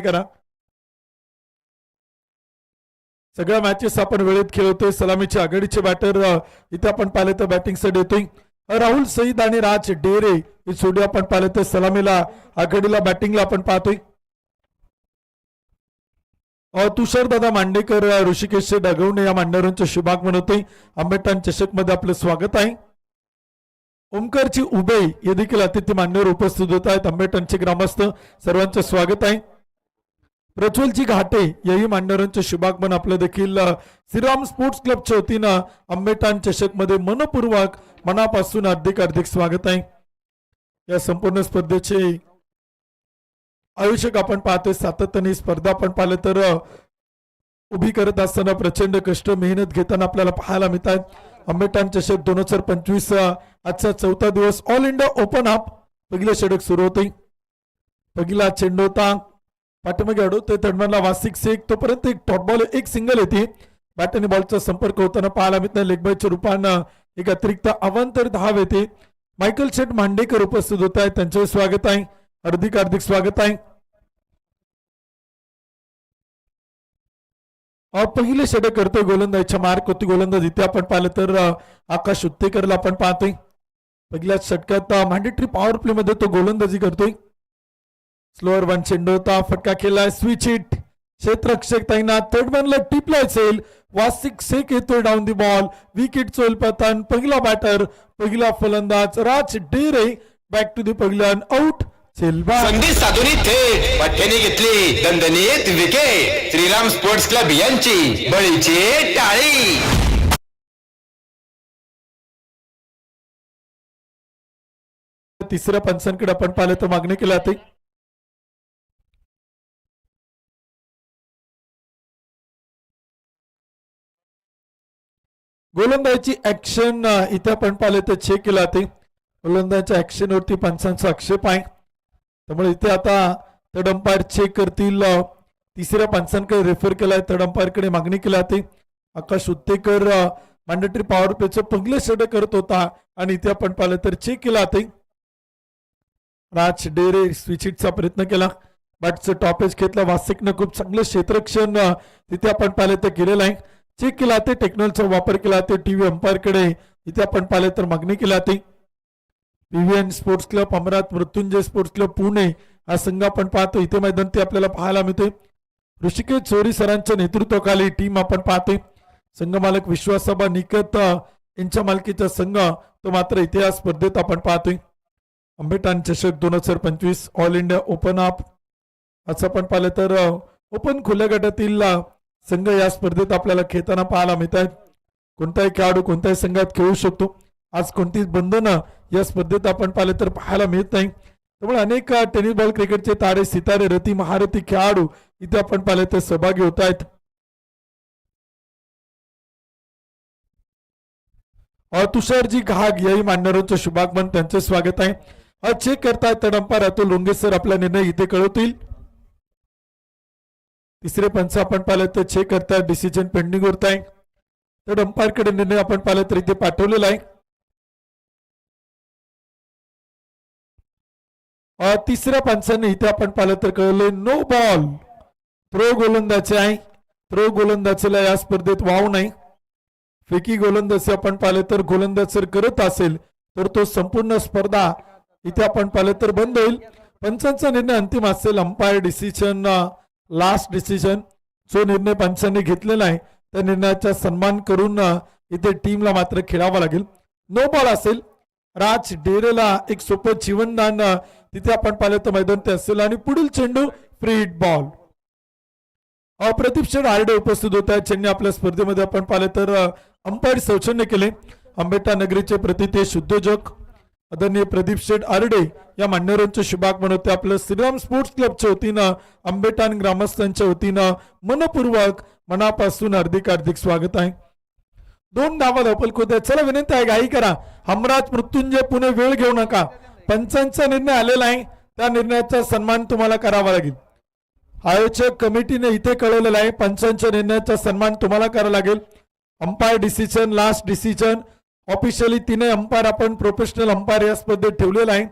करा. सगळ्या मॅचेस आपण वेळेत खेळतोय. सलामीचे आघाडीचे बॅटर इथे आपण पाहिले तर बॅटिंग साठी येतोय. राहुल सईद आणि राज डेरे ही जोडी आपण पाहिले तर सलामीला आघाडीला बॅटिंगला आपण पाहतोय. तुषार दादा मांडेकर ऋषिकेश डगवणे या मांडवरांचे शुभागमन होते. आंबेडकर चषक मध्ये आपलं स्वागत आहे. ओमकारची उबे हे देखील अतिथी मान्यवर उपस्थित होत आहेत. आंबेडकरचे ग्रामस्थ सर्वांचं स्वागत आहे. प्रज्वलजी घाटे याही मांडवरांचे शुभागमन आपलं देखील श्रीराम स्पोर्ट्स क्लबच्या वतीनं आंबेडकर चषक मध्ये मनपूर्वक मनापासून हार्दिक हार्दिक स्वागत आहे. या संपूर्ण स्पर्धेचे आयोजक आपण पाहतोय. सातत्याने स्पर्धा आपण पाहिलं तर उभी करत असताना प्रचंड कष्ट मेहनत घेताना आपल्याला पाहायला मिळत आहेत. आंबेडकर चषक 2025 आजचा 4था दिवस. ऑल इंडिया ओपन अप पहिलं षटक सुरू होते. पहिला चेंडू होता पाठीमागे अडवतोय तडमनला वासिक शेख. तोपर्यंत एक टॉप बॉल एक सिंगल येते. बॅट आणि बॉलचा संपर्क होताना पाहायला मिळत नाही. लेग बायच्या रूपानं एक अतिरिक्त अवांतर धाव येते. मायकल शेठ मांडेकर उपस्थित होत आहेत. त्यांचे स्वागत आहे. हार्दिक हार्दिक स्वागत आहे. पहिले षटक करतोय गोलंदाजीच्या मार्क होती गोलंदाज इथे आपण पाहिलं तर आकाश उत्तेकरला आपण पाहतोय. पहिल्या षटकात मॅन्डेटरी पॉवर प्ले मध्ये तो गोलंदाजी करतोय. स्लोअर वन चेंडू होता. फटका केलाय. Switch hit. क्षेत्ररक्षक तैनात. थर्ड मनला टिपलाय असेल. वासिक शेख येतोय down the ball. Wicket Chola पतन. पहिला बॅटर पहिला फलंदाज राज डेरे बॅक टू दी पहिल्यान आउट. संधी साधुनी थेट पठ्ठ्याने घेतली दणदणीत विकेट. श्रीराम स्पोर्ट्स क्लब यांची बळीची टाळी. तिसऱ्या पंचांकडे आपण पाहिलं तर मागणी केली जाते. गोलंदाजीची ऍक्शन इथे आपण पाहिलं तर चेक केला जाते. गोलंदाजीच्या ऍक्शन वरती पंचांचा आक्षेप आहे. त्यामुळे इथे आता थर्ड अंपायर चेक करतील. तिसऱ्या पंचांकडे रेफर केलाय. थर्ड अंपायर कडे मागणी केली जाते. आकाश उत्तेकर मॅन्डेटरी पॉवर प्लेचं पहिलं षटक करत होता आणि इथे आपण पाहिलं तर चेक केला जाते. राज डेरे स्विच हिटचा प्रयत्न केला. बॅटचं टॉपेज घेतला. वासिकनं खूप चांगलं क्षेत्ररक्षण तिथे आपण पाहिलं तर केलेलं आहे. चेक केला ते टेक्नॉलॉजीचा वापर केला ते टीव्ही अंपायर कडे इथे आपण पाहिलं तर मागणी केली जाते. PVN sports club Amravati Mrityunjay sports club Pune हा संघ आपण पाहतो. इथे मैदान ते आपल्याला पाहायला मिळते. ऋषिकेश चोरी सरांच्या नेतृत्वाखाली टीम आपण पाहतोय. संघ मालक विश्वासाबा निकत यांच्या मालकीचा संघ तो मात्र इथे या स्पर्धेत आपण पाहतोय. आंबेडकर चषक 2025 ऑल इंडिया ओपन अप असं आपण पाहिलं तर ओपन खुल्या गटातील संघ या स्पर्धेत आपल्याला खेळताना पाहायला मिळत आहेत. कोणताही खेळाडू कोणत्याही संघात खेळू शकतो. आज कोणतीच बंधनं या स्पर्धेत आपण पाहिलं तर पाहायला मिळत नाही. त्यामुळे अनेक टेनिस बॉल क्रिकेटचे तारे सितारे रती महारथी खेळाडू इथे आपण पाहिलं तर सहभागी होत आहेत. तुषारजी घाग याही मान्यवरांचं शुभागमन त्यांचे स्वागत आहे. चेक करतायत तर अंपायर अतुल रोंगे सर आपला निर्णय इथे कळवतील. तिसरे पंच आपण पाहिलं तर चेक करतायत. डिसिजन पेंडिंग होत आहे. तर अंपायर कडे निर्णय आपण पाहिलं तर इथे पाठवलेला आहे. तिसऱ्या पंचाने इथे आपण पाहिलं तर कळले नो बॉल. थ्रो गोलंदाजी आहे. थ्रो गोलंदाजीला या स्पर्धेत वाव नाही. फेकी गोलंदाजी आपण पाहिलं तर गोलंदाज जर करत असेल तर तो संपूर्ण स्पर्धा इथे आपण पाहिलं तर बंद होईल. पंचांचा निर्णय अंतिम असेल. अंपायर डिसिजन लास्ट डिसिजन जो निर्णय पंचांनी घेतलेला आहे त्या निर्णयाचा सन्मान करून इथे टीमला मात्र खेळावं लागेल. नो बॉल असेल. राज डेरेला एक सोपं जीवनदान तिथे आपण पाहिलं तर मैदान ते असेल आणि पुढील चेंडू फ्री हिट बॉल. प्रदीप शेठ आरडे उपस्थित होत आहेत. ज्यांनी आपल्या स्पर्धेमध्ये आपण पाहिलं तर अंपायर सौजन्य केले. आंबेडकर नगरीचे प्रतितेश उद्योजक आदरणीय प्रदीप शेठ आरडे या मान्यवरांचे शुभागमन होते. आपलं श्रीराम स्पोर्ट्स क्लबच्या वतीनं आंबेडकर ग्रामस्थांच्या वतीनं मनपूर्वक मनापासून हार्दिक हार्दिक स्वागत आहे. 2 धावा धावपल होत्या. चला विनंती आहे घाई करा. हमराज मृत्युंजय पुणे वेळ घेऊ नका. पंचांचा निर्णय आलेला आहे. त्या निर्णयाचा सन्मान तुम्हाला करावा लागेल. आयोजक कमिटीने इथे कळवलेला आहे. पंचांच्या निर्णयाचा सन्मान तुम्हाला करावा लागेल. Umpire decision last decision officially 3 umpire आपण प्रोफेशनल अंपायर या स्पर्धेत ठेवलेला आहे.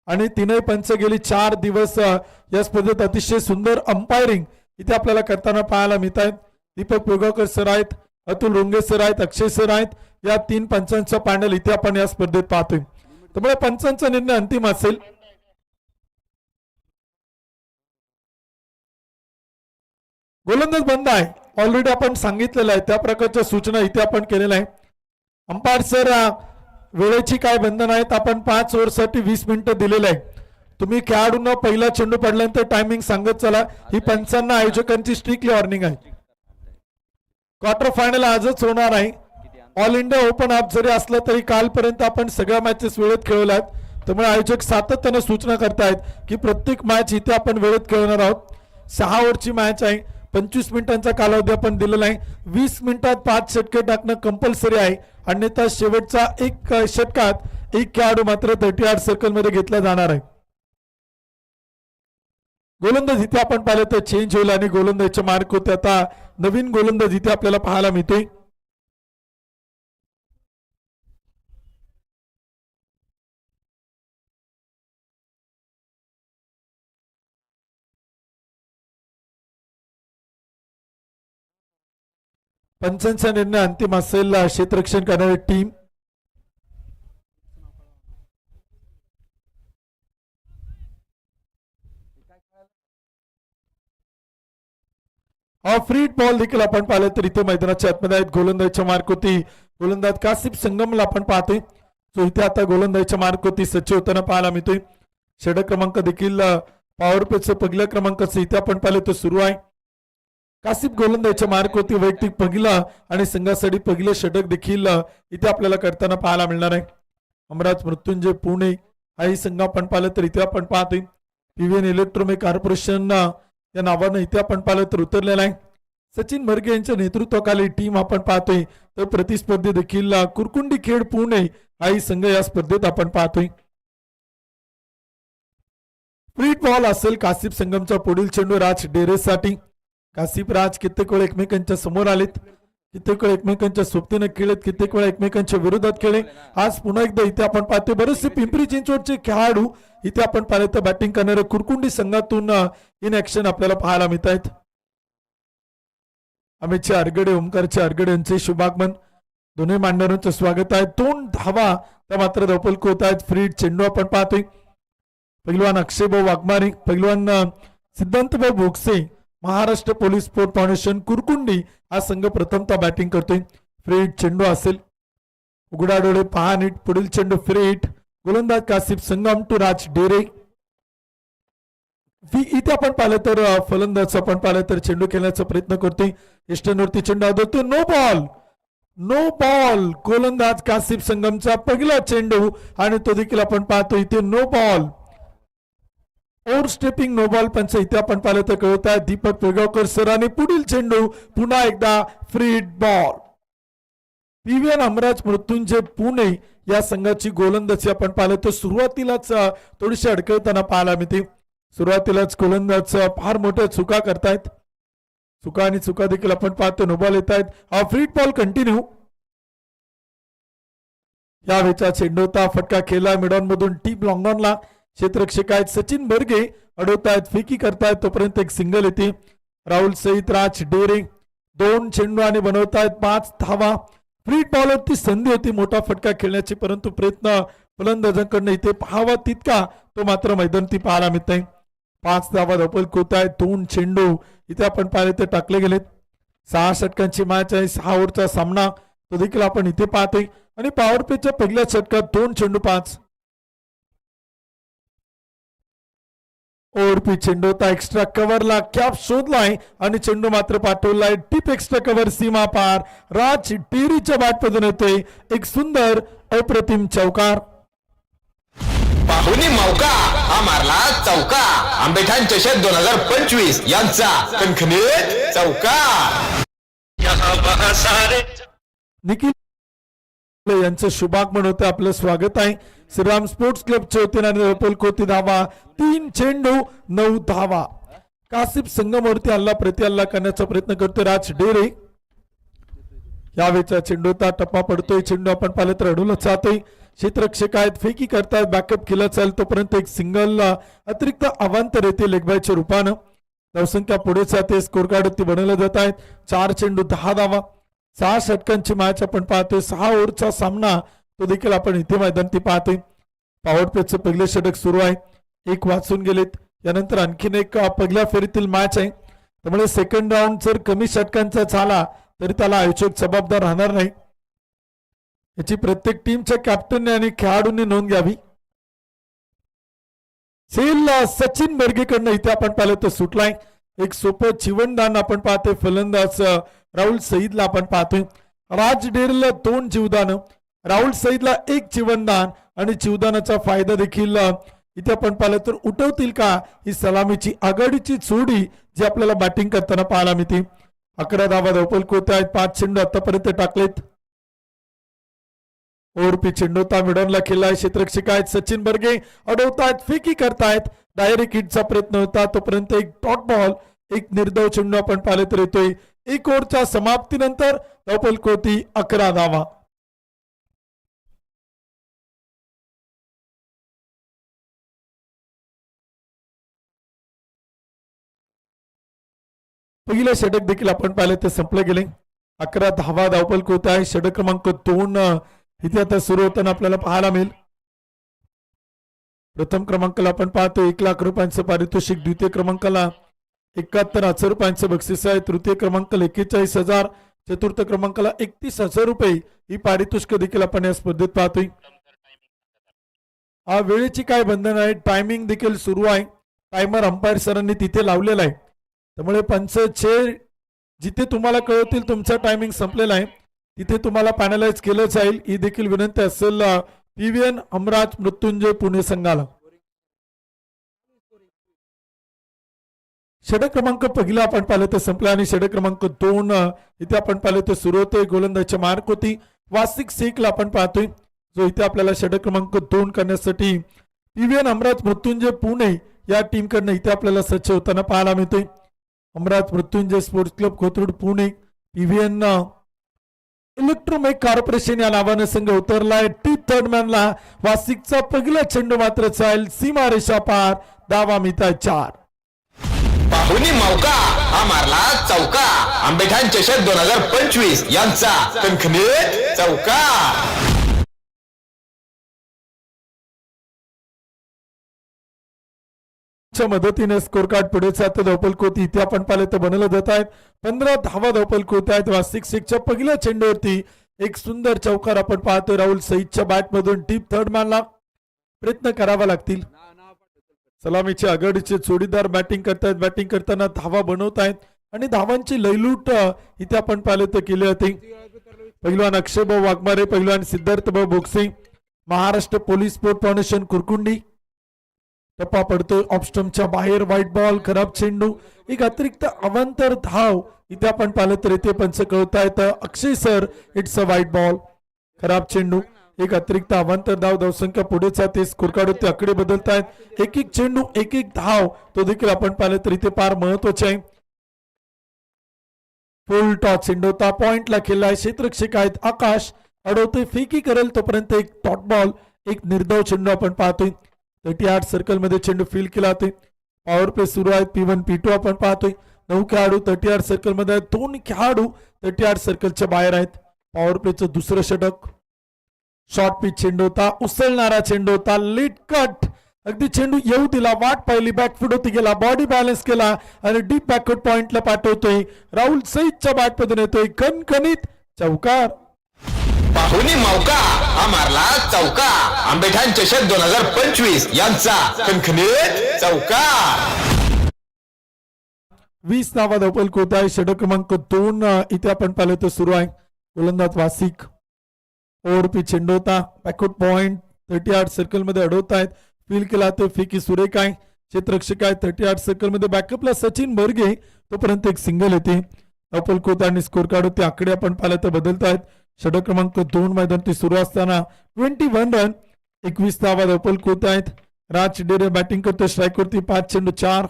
आणि तीनही पंच गेली 4 दिवस या स्पर्धेत अतिशय सुंदर अंपायरिंग इथे आपल्याला करताना पाहायला मिळत आहेत. दीपक पिळगावकर सर आहेत, अतुल रोंगे सर आहेत, अक्षय सर आहेत. या 3 पंचांचा पॅनल इथे आपण या स्पर्धेत पाहतोय. त्यामुळे पंचांचा निर्णय अंतिम असेल. गोलंदाज बंद आहे, ऑलरेडी आपण सांगितलेलं आहे, त्या प्रकारच्या सूचना इथे आपण केलेल्या आहे. अंपायर सर वेळेची काय बंधन आहेत, आपण 5 ओव्हरसाठी 20 मिनिटं दिलेलं आहे. तुम्ही खेळाडूंना पहिला चेंडू पडल्यानंतर टायमिंग सांगत चला. ही पंचांना आयोजकांची स्ट्रिक्टली वॉर्निंग आहे. क्वार्टर फायनल आजच होणार आहे. ऑल इंडिया ओपन अप जरी असलं तरी कालपर्यंत आपण सगळ्या मॅचेस वेळेत खेळवल्या आहेत. त्यामुळे आयोजक सातत्यानं सूचना करतायत की प्रत्येक मॅच इथे आपण वेळेत खेळणार आहोत. 6 ओव्हरची मॅच आहे, 25 मिनिटांचा कालावधी आपण दिलेला आहे. 20 मिनिटात 5 षटके टाकणं कंपल्सरी आहे, अन्यथा शेवटचा 1 षटकात 1 खेळाडू मात्र 38 सर्कल मध्ये घेतला जाणार आहे. गोलंदाज इथे आपण पाहिलं तर चेंज होईल आणि गोलंदाजच्या मार्क होते. आता नवीन गोलंदाज इथे आपल्याला पाहायला मिळतोय. पंचांचा निर्णय अंतिम असेल. क्षेत्ररक्षण करणारी टीम फ्री बॉल देखील आपण पाहिलं तर इथे मैदानाच्या आतमध्ये आहेत. गोलंदाजच्या मार्क होती गोलंदाज कासिफ संगमला आपण पाहतोय. सो इथे आता गोलंदाजच्या मार्क होती सच्चे होताना पाहायला मिळतोय. षटक क्रमांक देखील पॉवर प्लेचं पहिल्या क्रमांकाचं इथे आपण पाहिलं तर सुरू आहे. कासिफ गोलंदाजच्या मार्क होती वैयक्तिक पहिला आणि संघासाठी पहिले षटक देखील इथे आपल्याला करताना पाहायला मिळणार आहे. अमराज मृत्युंजय पुणे हाही संघ आपण पाहिलं तर इथे आपण पाहतोय. पीव्हीएन इलेक्ट्रॉनिक कॉर्पोरेशन या नावानं इथे आपण पाहिलं तर उतरलेला आहे. सचिन मर्गे यांच्या नेतृत्वाखाली टीम आपण पाहतोय. तर प्रतिस्पर्धी देखील कुरकुंडी खेड पुणे हाही संघ या स्पर्धेत आपण पाहतोय. फ्री बॉल असेल कासिफ संगमचा पुढील चेंडू राज डेरेसाठी. कासिफ राज कित्येक वेळ एकमेकांच्या समोर आलेत, कित्येक वेळ एकमेकांच्या सोबतीनं खेळत, कित्येक वेळ एकमेकांच्या विरोधात खेळले. आज पुन्हा एकदा इथे आपण पाहतोय बरेचसे पिंपरी चिंचवडचे खेळाडू इथे आपण पाहिलं तर बॅटिंग करणारे कुरकुंडी संघातून इन ऍक्शन आपल्याला पाहायला मिळत आहेत. अमितचे अरगडे, ओमकारचे अरगडे यांचे शुभागमन. दोन्ही मांडणाऱ्यांचं स्वागत आहे. 2 धावा त्या मात्र धपलक होत आहेत. फ्री चेंडू आपण पाहतोय. पहिलवान अक्षयभाऊ वाघमारे, पहिलवान सिद्धांतभाऊ Bhogse, Maharashtra police sport foundation Kurkundi हा संघ प्रथमतः बॅटिंग करतोय. फ्री चेंडू असेल, उघडा डोळे पहा नीट. पुढील चेंडू फ्री हिट. गोलंदाज कासिफ संगम टू राज डेरे. इथे आपण पाहिलं तर फलंदाज आपण पाहिलं तर चेंडू खेळण्याचा प्रयत्न करतोय. इष्टनवरती चेंडू आदळतो. No ball, no ball. गोलंदाज कासिफ संगमचा पहिला चेंडू आणि तो देखील आपण पाहतो इथे no ball. Over stepping no ball पंच इथे आपण पाहिलं तर कळत आहे. दीपक पिळगावकर सर आणि पुढील चेंडू पुन्हा एकदा free hit ball. PVN Amraj Mrityunjay Pune या संघाची गोलंदाजी आपण पाहिलं तर सुरुवातीलाच थोडीशी अडकळताना पाहायला मिळते. सुरुवातीलाच गोलंदाज फार मोठ्या चुका करतायत. चुका आणि चुका देखील आपण पाहतो. नो बॉल येत आहेत. हा फ्री बॉल कंटिन्यू. या वेळचा चेंडू होता, फटका खेळला मिडॉन मधून टीप लॉंगॉनला. क्षेत्ररक्षक आहेत सचिन बर्गे अडवतायत, फेकी करतायत. तोपर्यंत एक सिंगल येते. राहुल सहित राज डेरे 2 चेंडू आणि बनवतायत 5 धावा. फ्री बॉलवरती संधी होती मोठा फटका खेळण्याची, परंतु प्रयत्न फलंदाजांकडनं इथे पाहावा तितका तो मात्र मैदानी पाहायला मिळत नाही. 5 धावा धपलक होत आहेत. 2 चेंडू इथे आपण पाहिले ते टाकले गेलेत. 6 षटकांची मॅच आहे. 6 ओव्हरचा सामना तो देखील आपण इथे पाहतोय. आणि पॉवर प्लेच्या पहिल्या षटकात 2 चेंडू 5. ओरपी चेंडू होता एक्स्ट्रा कव्हरला, कॅप शोधलाय आणि चेंडू मात्र पाठवलाय टीप एक्स्ट्रा कव्हर सीमा पार. राज डेरीच्या बॅटमधून येतोय एक सुंदर अप्रतिम चौकार. पाहुणी मौका हा मारला चौका. आंबेठाण चषक 2025 यांचा खणखणीत चौकार. निखिल यांचं शुभागमन होते. आपलं स्वागत आहे. श्रीराम स्पोर्ट्स क्लबचे होते धावा. 3 चेंडू 9 धावा. कासिफ संगमवरती हल्ला प्रति हल्ला करण्याचा प्रयत्न करतोय राज डेरे. यावेळेचा चेंडू होता, टप्पा पडतोय. चेंडू आपण पाहिलं तर अडवलं जातोय. क्षेत्ररक्षक आहेत फेकी करतायत बॅकअप केला चाल तोपर्यंत एक सिंगल अतिरिक्त अवांतर येते लेगबायच्या रूपानं धावसंख्या पुढे जाते स्कोर कार्ड ते बनवले जात आहेत 4 चेंडू 10 धावा 6 षटकांची मॅच आपण पाहतोय 6 ओव्हरचा सामना तो देखील आपण इथे मैदानी पाहतोय पॉवर प्लेचं पहिले षटक सुरू आहे 1 वाचून गेलेत यानंतर आणखीन एक पहिल्या फेरीतील मॅच आहे त्यामुळे सेकंड राऊंड जर कमी षटकांचा झाला तरी त्याला आयोजक जबाबदार राहणार नाही याची प्रत्येक टीमच्या कॅप्टनने आणि खेळाडूंनी नोंद घ्यावी सेल सचिन बर्गेकडनं इथे आपण पाहिलं तर सुटलाय एक सोपं जीवनदान आपण पाहतोय फलंदाज राहुल सईदला आपण पाहतोय राज डेरला 2 जीवदान राहुल सईदला 1 जीवनदान आणि जीवदानाचा फायदा देखील इथे आपण पाहिलं तर उठवतील का ही सलामीची आघाडीची जोडी जी आपल्याला बॅटिंग करताना पाहायला मिळते 11 धावा धावपल होत आहेत 5 चेंडू आतापर्यंत टाकलेत ओरपी चेंडूता मिडनला खेळलाय क्षेत्ररक्षक आहेत सचिन बर्गे अडवतायत फेकी करतायत डायरेक्ट हिटचा प्रयत्न होता तोपर्यंत एक डॉट बॉल एक निर्धाव चेंडू आपण पाहिले तर येतोय 1 ओव्हरच्या समाप्तीनंतर धावपल होती 11 धावा पहिले षटक देखील आपण पाहिले ते संपले गेले 11 धावा धावपल होत आहे षटक क्रमांक 2 इथे आता सुरू होताना आपल्याला पाहायला मिळेल प्रथम क्रमांकाला आपण पाहतो 1 लाख रुपयांचं पारितोषिक द्वितीय क्रमांकाला 71,000 रुपयांचं बक्षीस आहे तृतीय क्रमांकाला 41,000 चतुर्थ क्रमांकाला 31,000 रुपये ही पारितोषिक देखील आपण या स्पर्धेत पाहतोय वेळेची काय बंधन आहे टायमिंग देखील सुरू आहे टायमर अंपायर सरांनी तिथे लावलेला आहे त्यामुळे पंच जिथे तुम्हाला कळवतील तुमचा टायमिंग संपलेला आहे तिथे तुम्हाला पॅनलाइज केलं जाईल ही देखील विनंती असेल पीव्हीएन हमराज मृत्युंजय पुणे संघाला षटक क्रमांक पहिला आपण पाहिलं तर संपला आणि षटक क्रमांक 2 इथे आपण पाहिलं तर सुरू होते गोलंदाजच्या मार्क होती वार्षिक शेखला आपण पाहतोय जो इथे आपल्याला षटक क्रमांक 2 करण्यासाठी पीव्हीएन हमराज मृत्युंजय पुणे या टीम कडनं इथे आपल्याला सज्ज होताना पाहायला मिळतोय Hamraj Mrityunjay sports club Kothrud Pune PVN Electromech corporation या नावानं संघ उतरलाय टी थर्ड मॅनला वार्षिकचा पहिला चेंडू मात्र चाल सीमारेषा पार धावा मिळताय 4 पाहुणी मौका हा मारला चौका आंबेठाण चषक 2025 यांचा कणखणीत चौका मदतीने स्कोर कार्ड पुढे जाते धावपल कोती इथे आपण पाहिले तर बनवलं जात आहेत 15 धावा धावपल होत आहेत वार्षिक शेखच्या पहिल्या चेंडूवरती एक सुंदर चौकार आपण पाहतोय राहुल सईदच्या बॅट मधून डीप थर्ड मॅनला प्रयत्न करावा लागतील सलामीचे आघाडीचे जोडीदार बॅटिंग करतायत बॅटिंग करताना धावा बनवत आहेत आणि धावांची लयलूट इथे आपण पाहिले तर केली होती पहिलवान अक्षयभाऊ वाघमारे पहिलवान सिद्धार्थभाऊ Bokse Maharashtra police sport foundation Kurkundi टप्पा पडतोय ऑफस्टमच्या बाहेर व्हाईट बॉल खराब चेंडू एक अतिरिक्त अवांतर धाव इथे आपण पाहिलं तर इथे पंच कळतायत Akshay sir it's a white ball खराब चेंडू एक अतिरिक्त अवांतर धाव धावसंख्या पुढे जाते स्कोर कार्ड होते आकडे बदलतायत एक चेंडू एक धाव तो देखील आपण पाहिलं तर इथे फार महत्वाचे आहे फुल टॉस चेंडूता पॉइंटला खेळलाय क्षेत्ररक्षक आहेत आकाश अडवतोय फेकी करेल तोपर्यंत एक डॉट बॉल एक निर्धाव चेंडू आपण पाहतोय 38 सर्कल मध्ये चेंडू फील केला होते पॉवर प्ले सुरू आहेत P1 P2 आपण पाहतोय 9 खेळाडू 38 सर्कल मध्ये आहेत 2 खेळाडू 38 सर्कलच्या बाहेर आहेत पॉवर प्लेचं दुसरं षटक शॉर्ट पिच चेंडू होता उसळणारा चेंडू होता लेट कट अगदी चेंडू येऊ दिला वाट पाहिली बॅकफुट होती गेला बॉडी बॅलन्स केला आणि डीप बॅकवर्ड पॉइंटला पाठवतोय राहुल सईदच्या बॅट मधून येतोय कणकणीत चौकार पाहुणी मौका हा मारला चौका आंबेठाण चषक 2025 यांचा कणखणीत चौका 20 धावा धावपल होत आहे षटक क्रमांक 2 इथे आपण पाहिलं तर सुरू आहे गोलंदाज वासिक ओव्हरपी चेंडू होता बॅकवर्ड पॉइंट 38 सर्कल मध्ये अडवत आहेत फील केला तर फेकी सुरेख आहे क्षेत्ररक्षक आहे 38 सर्कल मध्ये बॅकअपला सचिन बर्गे तोपर्यंत एक सिंगल येते धावपल होत आणि स्कोर कार्ड होते आकडे आपण पाहिलं तर बदलत आहेत षटक क्रमांक 2 मैदान सुरू असताना 21 रन 21 धावा धावपल होत आहेत राज डेरे बॅटिंग करतो स्ट्राईक वरती 5 चेंडू 4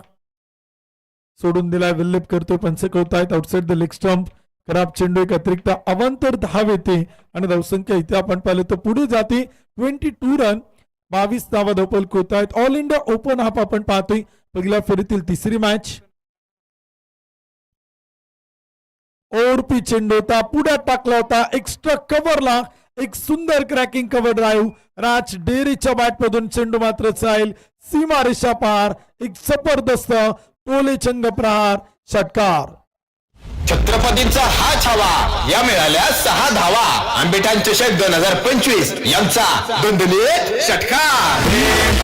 सोडून दिलाय विल्लेप करतोय पंच होत आहेत आउटसाइड द लेग स्टंप खराब चेंडू एक अतिरिक्त अवांतर धाव येते आणि धावसंख्या इथे आपण पाहिलं तर पुढे जाते 22 रन 22 धावा धावपल होत आहेत. ऑल इंडिया ओपन हाफ आपण पाहतोय पहिल्या फेरीतील तिसरी मॅच. ओरपी चेंडू होता पुढ्यात टाकला होता एक्स्ट्रा कव्हरला एक सुंदर क्रॅकिंग कव्हर ड्राईव्ह राज डेरीच्या बॅटमधून चेंडू मात्र जाईल सीमारेषा पार. एक जबरदस्त टोलेचंग प्रहार षटकार. छत्रपतींचा हा छावा या मिळाल्या 6 धावा. आंबेठाण चषक 2025 यांचा दणदणीत षटकार.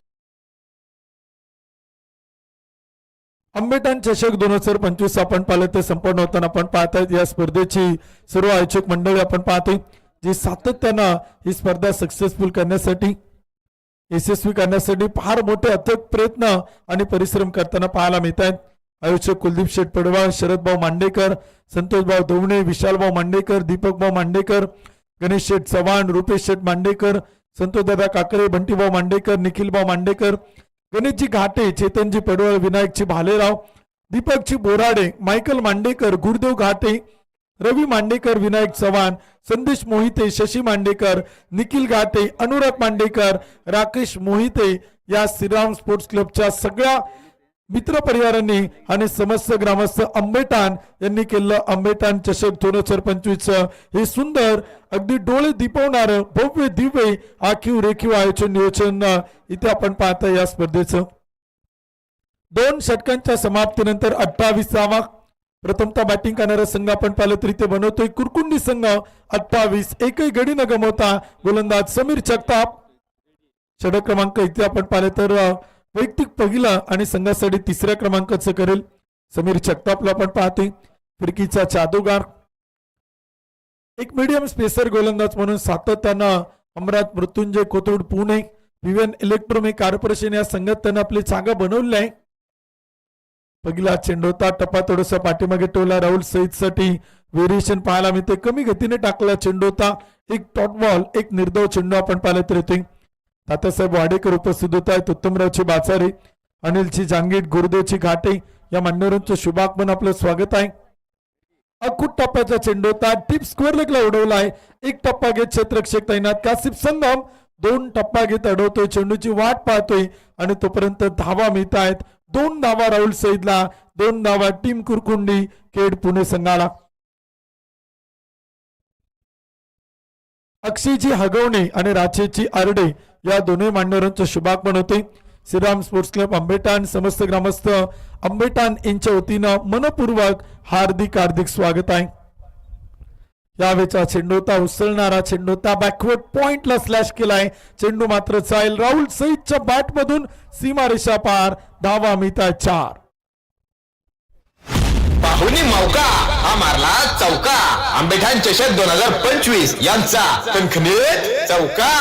आंबेठाण चषक 2025 आपण पाहिलं ते संपन्न होताना आपण पाहतायत. या स्पर्धेची सर्व आयोजक मंडळी आपण पाहतोय जी सातत्यानं ही स्पर्धा सक्सेसफुल करण्यासाठी यशस्वी करण्यासाठी फार मोठे अथक प्रयत्न आणि परिश्रम करताना पाहायला मिळत आहेत. आयोजक कुलदीप शेठ पडवाळ, शरदभाऊ मांडेकर, संतोषभाऊ धवणे, विशालभाऊ मांडेकर, दीपकभाऊ मांडेकर, गणेश शेठ चव्हाण, रुपेश शेठ मांडेकर, संतोषदादा काकरे, बंटीभाऊ मांडेकर, निखिलभाऊ मांडेकर, गणेशजी घाटे, चेतनजी पडवळ, विनायकजी भालेराव, दीपकजी बोराडे, मायकल मांडेकर, गुरुदेव घाटे, रवी मांडेकर, विनायक चव्हाण, संदेश मोहिते, शशी मांडेकर, निखिल घाटे, अनुराग मांडेकर, राकेश मोहिते या श्रीराम स्पोर्ट्स क्लबच्या सगळ्या मित्र परिवारांनी आणि समस्त ग्रामस्थ आंबेठाण यांनी केलं आंबेठाण चषक 2025 हे सुंदर अगदी डोळे दिपवणार भव्य दिव्य आखीव रेखीव आयोजन नियोजन इथे आपण पाहता. या स्पर्धेचं 2 षटकांच्या समाप्तीनंतर 28वा प्रथमतः बॅटिंग करणारा संघ आपण पाहिलं तरी ते बनवतोय कुरकुंडी संघ 28. एकही गडी न गमवता गोलंदाज समीर जगताप. षटक क्रमांक इथे आपण पाहिलं तर वैयक्तिक पहिला आणि संघासाठी 3ऱ्या क्रमांकाचं करेल समीर जगतापला आपण पाहतोय. फिरकीचा जादूगार एक मीडियम स्पेसर गोलंदाज म्हणून सातत्यानं अमरात मृत्युंजय कोथरूड पुणे विवेन इलेक्ट्रोमेक कॉर्पोरेशन या संघात त्यानं आपली जागा बनवली आहे. पहिला चेंडू होता टप्पा थोडासा पाठीमागे टोला राहुल सईद साठी व्हेरिएशन पाहायला मिळते. कमी गतीने टाकला चेंडू होता एक डॉट बॉल एक निर्धाव चेंडू आपण पाहिला तर येतोय. तात्यासाहेब वाडेकर उपस्थित होत आहेत. उत्तमरावची बाचारे, अनिलची जांगीट, गुरुदेवची घाटे या मान्यवरांचं शुभागमन आपलं स्वागत आहे. अकुट टप्प्याचा चेंडू होता टिप स्क्वेअर लेगला उडवला आहे. एक टप्पा घेत क्षेत्ररक्षक तैनात कासिफ संगम 2 टप्पा घेत अडवतोय चेंडूची वाट पाहतोय आणि तोपर्यंत धावा मिळत आहेत. 2 धावा राहुल सईदला 2 धावा टीम कुरकुंडी खेड पुणे संघाला. अक्षयची हगवणे आणि राचेची आरडे या दोन्ही मान्यवरांचं शुभागमन होते. श्रीराम स्पोर्ट्स क्लब आंबेठाण समस्त ग्रामस्थ आंबेठाण यांच्या वतीनं मनपूर्वक हार्दिक स्वागत आहे. यावेळचा चेंडू होता उसळणारा चेंडू होता बॅकवर्ड पॉइंटला स्लॅश केलाय. चेंडू मात्र जाईल राहुल सईदच्या बॅट मधून सीमारेषा पार. धावा मिळतात 4. बाहुली मौका हा मारला चौका. आंबेठाण चषक 2025 यांचा खणखणीत चौका.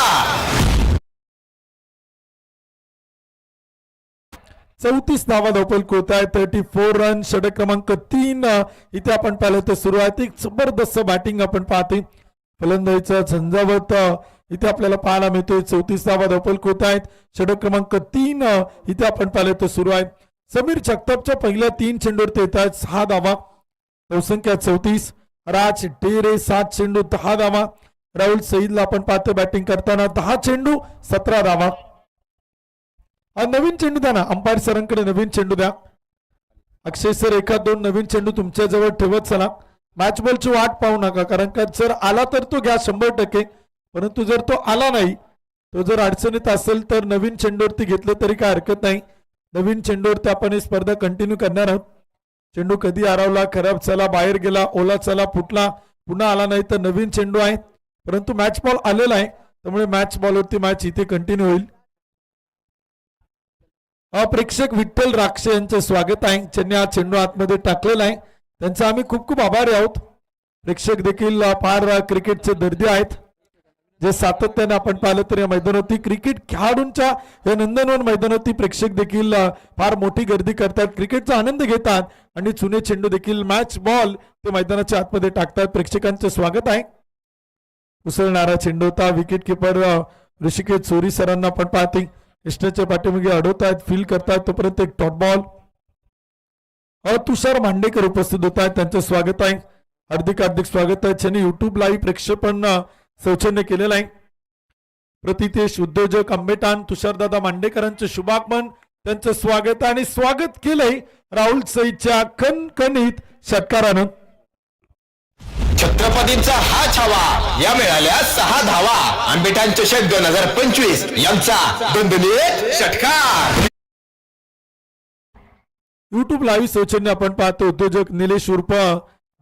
34 धावा धावपल होत आहे. 34 रन. षटक क्रमांक 3 इथे आपण पाहिलं तर सुरुवात एक जबरदस्त बॅटिंग आपण पाहतोय. फलंदाजीचा झंझावत इथे आपल्याला पाहायला मिळतोय. 34 धावा धावपल होत आहेत. षटक क्रमांक 3 इथे आपण पाहिलं तर सुरू आहे. समीर जगतापच्या पहिल्या 3 चेंडूवर येत आहेत 6 धावा. धावसंख्या 34. राज डेरे 7 चेंडू 10 धावा. राहुल सईदला आपण पाहतो बॅटिंग करताना 10 चेंडू 17 धावा. नवीन चेंडू द्या ना अंपायर सरांकडे नवीन चेंडू द्या. अक्षय सर 1-2 नवीन चेंडू तुमच्या जवळ ठेवत चला. मॅच बॉलची वाट पाहू नका कारण का जर आला तर तो घ्या 100%. परंतु जर तो आला नाही तो जर अडचणीत असेल तर नवीन चेंडूवरती घेतलं तरी काय हरकत नाही. नवीन चेंडूवरती आपण ही स्पर्धा कंटिन्यू करणार आहोत. चेंडू कधी हरवला खराब चला बाहेर गेला ओला चला फुटला पुन्हा आला नाही तर नवीन चेंडू आहे. परंतु मॅच बॉल आलेला आहे त्यामुळे मॅच बॉलवरती मॅच इथे कंटिन्यू होईल. प्रेक्षक विठ्ठल राक्षे यांचे स्वागत आहे. ज्यांनी हा चेंडू आतमध्ये टाकलेला आहे त्यांचा आम्ही खूप आभारी आहोत. प्रेक्षक देखील फार क्रिकेटचे दर्दी आहेत जे सातत्याने आपण पाहिलं तर या मैदानावरती क्रिकेट खेळाडूंच्या या नंदनवन मैदानावरती प्रेक्षक देखील फार मोठी गर्दी करतात क्रिकेटचा आनंद घेतात आणि चुने चेंडू देखील मॅच बॉल ते मैदानाच्या आतमध्ये टाकतात. प्रेक्षकांचे स्वागत आहे. उसळणारा चेंडू होता विकेट किपर ऋषिकेश चोरी सरांना आपण पाहते इष्टाच्या पाठीमागे अडवतायत फील करतायत तोपर्यंत एक डॉट बॉल. तुषार मांडेकर उपस्थित होत आहेत त्यांचं स्वागत आहे. हार्दिक हार्दिक स्वागत आहे. ज्यांनी युट्यूब लाईव्ह प्रक्षेपण सौजन्य केलेलं आहे. प्रतितेश उद्योजक आंबेटान तुषारदादा मांडेकरांचे शुभागमन, त्यांचं स्वागत आणि स्वागत केलंय राहुल सईच्या कणकणीत षटकारानं. छत्रपतींचा हा छावा, या मिळाल्या 6 धावा. आंबेठाण चषक 2025 यांचा दणदणीत षटकार. युट्यूब लाईव्ह सौजन्य आपण पाहतो. उद्योजक निलेश उर्फ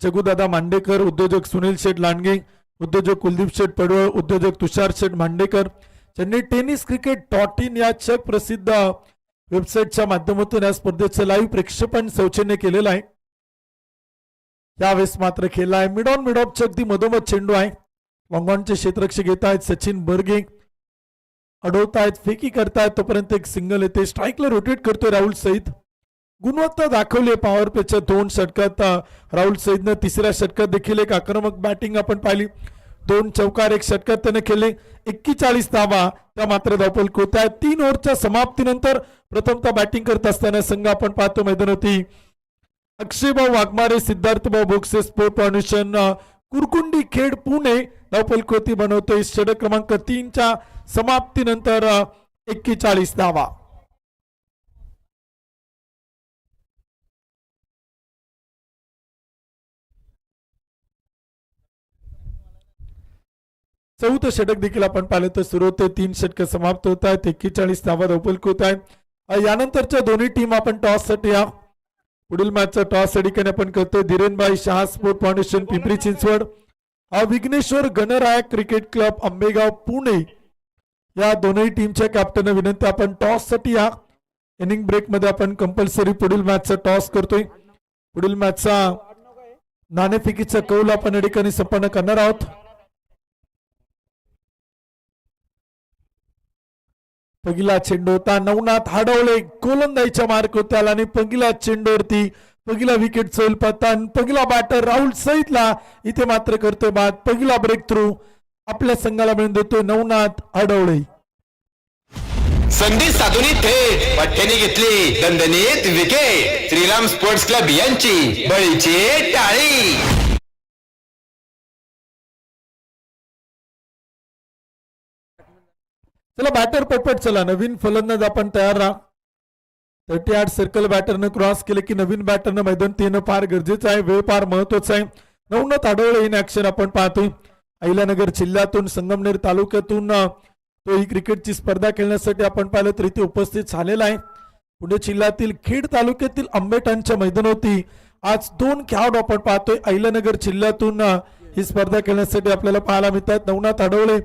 जगुदादा मांडेकर, उद्योजक सुनील शेठ लांडगे, उद्योजक कुलदीप शेठ पडवळ, उद्योजक तुषार शेठ मांडेकर, ज्यांनी टेनिस क्रिकेट .in या जग प्रसिद्ध वेबसाईटच्या माध्यमातून या स्पर्धेचं लाईव्ह प्रक्षेपण सौजन्य केलेलं आहे. यावेळेस मात्र खेळला आहे मिड ऑन मिड ऑफच्या अगदी मधोमध चेंडू आहे. लॉंगॉनचे क्षेत्ररक्षक येत आहेत सचिन बर्गे, अडवतायत, फेकी करतायत, तोपर्यंत एक सिंगल येते. स्ट्राईकला रोटेट करतोय राहुल सईद. गुणवत्ता दाखवली पॉवर प्लेच्या 2 षटकात. राहुल सईदनं तिसऱ्या षटकात देखील एक आक्रमक बॅटिंग आपण पाहिली. 2 चौकार 1 षटकात त्याने केले. 41 धावा त्या मात्र धावपल होत्या. 3 ओव्हरच्या समाप्तीनंतर प्रथमतः बॅटिंग करत असताना संघ आपण पाहतो मैदानावरती अक्षयभाऊ वाघमारे, सिद्धार्थभाऊ बोक्से, स्पोर्ट फाउंडेशन कुरकुंडी खेड पुणे धावपल कोती बनवतोय. षटक क्रमांक 3च्या समाप्तीनंतर 41 धावा. चौथं षटक देखील आपण पाहिलं तर सुरू होते. 3 षटक समाप्त होत आहेत. 41 धावा धावपल होत आहेत. यानंतरच्या दोन्ही टीम आपण टॉस साठी या पुढील मॅचचा टॉस या ठिकाणी आपण करतोय. धीरेनभाई Shah, sport foundation Pimpri Chinchwad, Vighneshwar Ganray cricket club Ambegaon Pune, या दोनही टीमच्या कॅप्टन विनंती आपण टॉस साठी या. इनिंग ब्रेक मध्ये आपण कंपल्सरी पुढील मॅचचा टॉस करतोय. पुढील मॅचचा नाणेफेकीचा कौल आपण या ठिकाणी संपन्न करणार आहोत. पहिला चेंडू होता, नवनाथ हाडवळे गोलंदाजीच्या मार्क होत्या आणि पहिला चेंडूवरती पहिला विकेट चोल पतन. पहिला बॅटर राहुल सईदला इथे मात्र करतोय बाद. पहिला ब्रेक थ्रू आपल्या संघाला मिळून देतोय नवनाथ हाडवळे. संधी साधून थेट पठ्ठ्याने घेतली दणदणीत विकेट. श्रीराम स्पोर्ट्स क्लब यांची बळीची टाळी. चला बॅटर पटपट चला. नवीन फलंदाज आपण तयार राहा. 38 सर्कल बॅटरनं क्रॉस केले की नवीन बॅटरनं मैदान येणं फार गरजेचं आहे. वेळ फार महत्वाचा आहे. नवनाथ हाडवळे इन ऍक्शन आपण पाहतोय. अहिल्यानगर जिल्ह्यातून संगमनेर तालुक्यातून तो ही क्रिकेटची स्पर्धा खेळण्यासाठी आपण पाहिलं तर इथे उपस्थित झालेला आहे. पुणे जिल्ह्यातील खेड तालुक्यातील आंबेठाणच्या मैदानावरती आज 2 खेळाडू आपण पाहतोय. अहिल्यानगर जिल्ह्यातून ही स्पर्धा खेळण्यासाठी आपल्याला पाहायला मिळतात. नवनाथ हाडवळे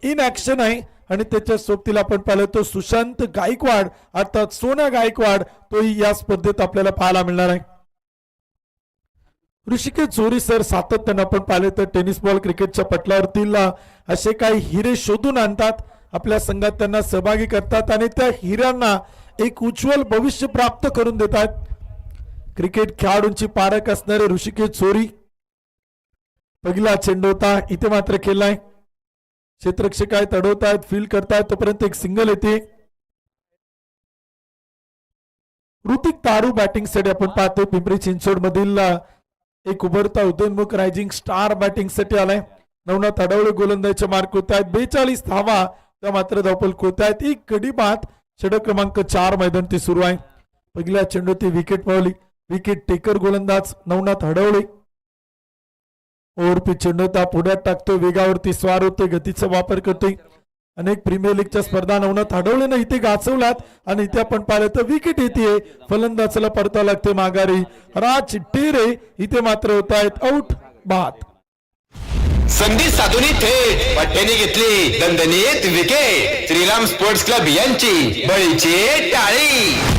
इन ऍक्शन आहे आणि त्याच्या सोबतीला आपण पाहिलं तो सुशांत गायकवाड अर्थात सोन्या गायकवाड तोही या स्पर्धेत आपल्याला पाहायला मिळणार आहे. ऋषिकेश जोरी सर सातत्यानं आपण पाहिले तर टेनिस बॉल क्रिकेटच्या पटलावरतील असे काही हिरे शोधून आणतात, आपल्या संघात त्यांना सहभागी करतात आणि त्या हिऱ्यांना एक उज्ज्वल भविष्य प्राप्त करून देतात. क्रिकेट खेळाडूंची पारख असणारे ऋषिकेश जोरी. पहिला चेंडू होता, इथे मात्र केलाय. क्षेत्ररक्षक आहेत, अडवतायत, फील्ड करतायत, तोपर्यंत एक सिंगल येते. ऋतिक तारू बॅटिंग साठी आपण पाहतोय. पिंपरी चिंचवड मधील एक उभरता उदयोन्मुख रायझिंग स्टार बॅटिंग साठी आलाय. नवनाथ हाडवळे गोलंदाजीच्या मार्क होत आहेत. 42 धावा त्या मात्र धावपल होत आहेत. एक गडी बाद. षटक क्रमांक 4 मैदान ती सुरू आहे. पहिल्या चेंडू ती विकेट पळवली. विकेट टेकर गोलंदाज नवनाथ हाडवळे. ओव्हरपिच चेंडू पुढ्यात टाकतोय, वेगावरती स्वार होतोय, गतीचा वापर करतोय. अनेक प्रीमियर लीगच्या स्पर्धा नवनाथ हाडवळेनं इथे गाजवल्यात आणि इथे आपण पाहिलं तर विकेट येते. फलंदाजाला परतावं लागते माघारी. राज टेरे इथे मात्र होत आहेत आउट बाद. संधी साधून थेट पठ्ठ्याने घेतली दणदणीत विकेट. श्रीराम स्पोर्ट्स क्लब यांची बळीची टाळी.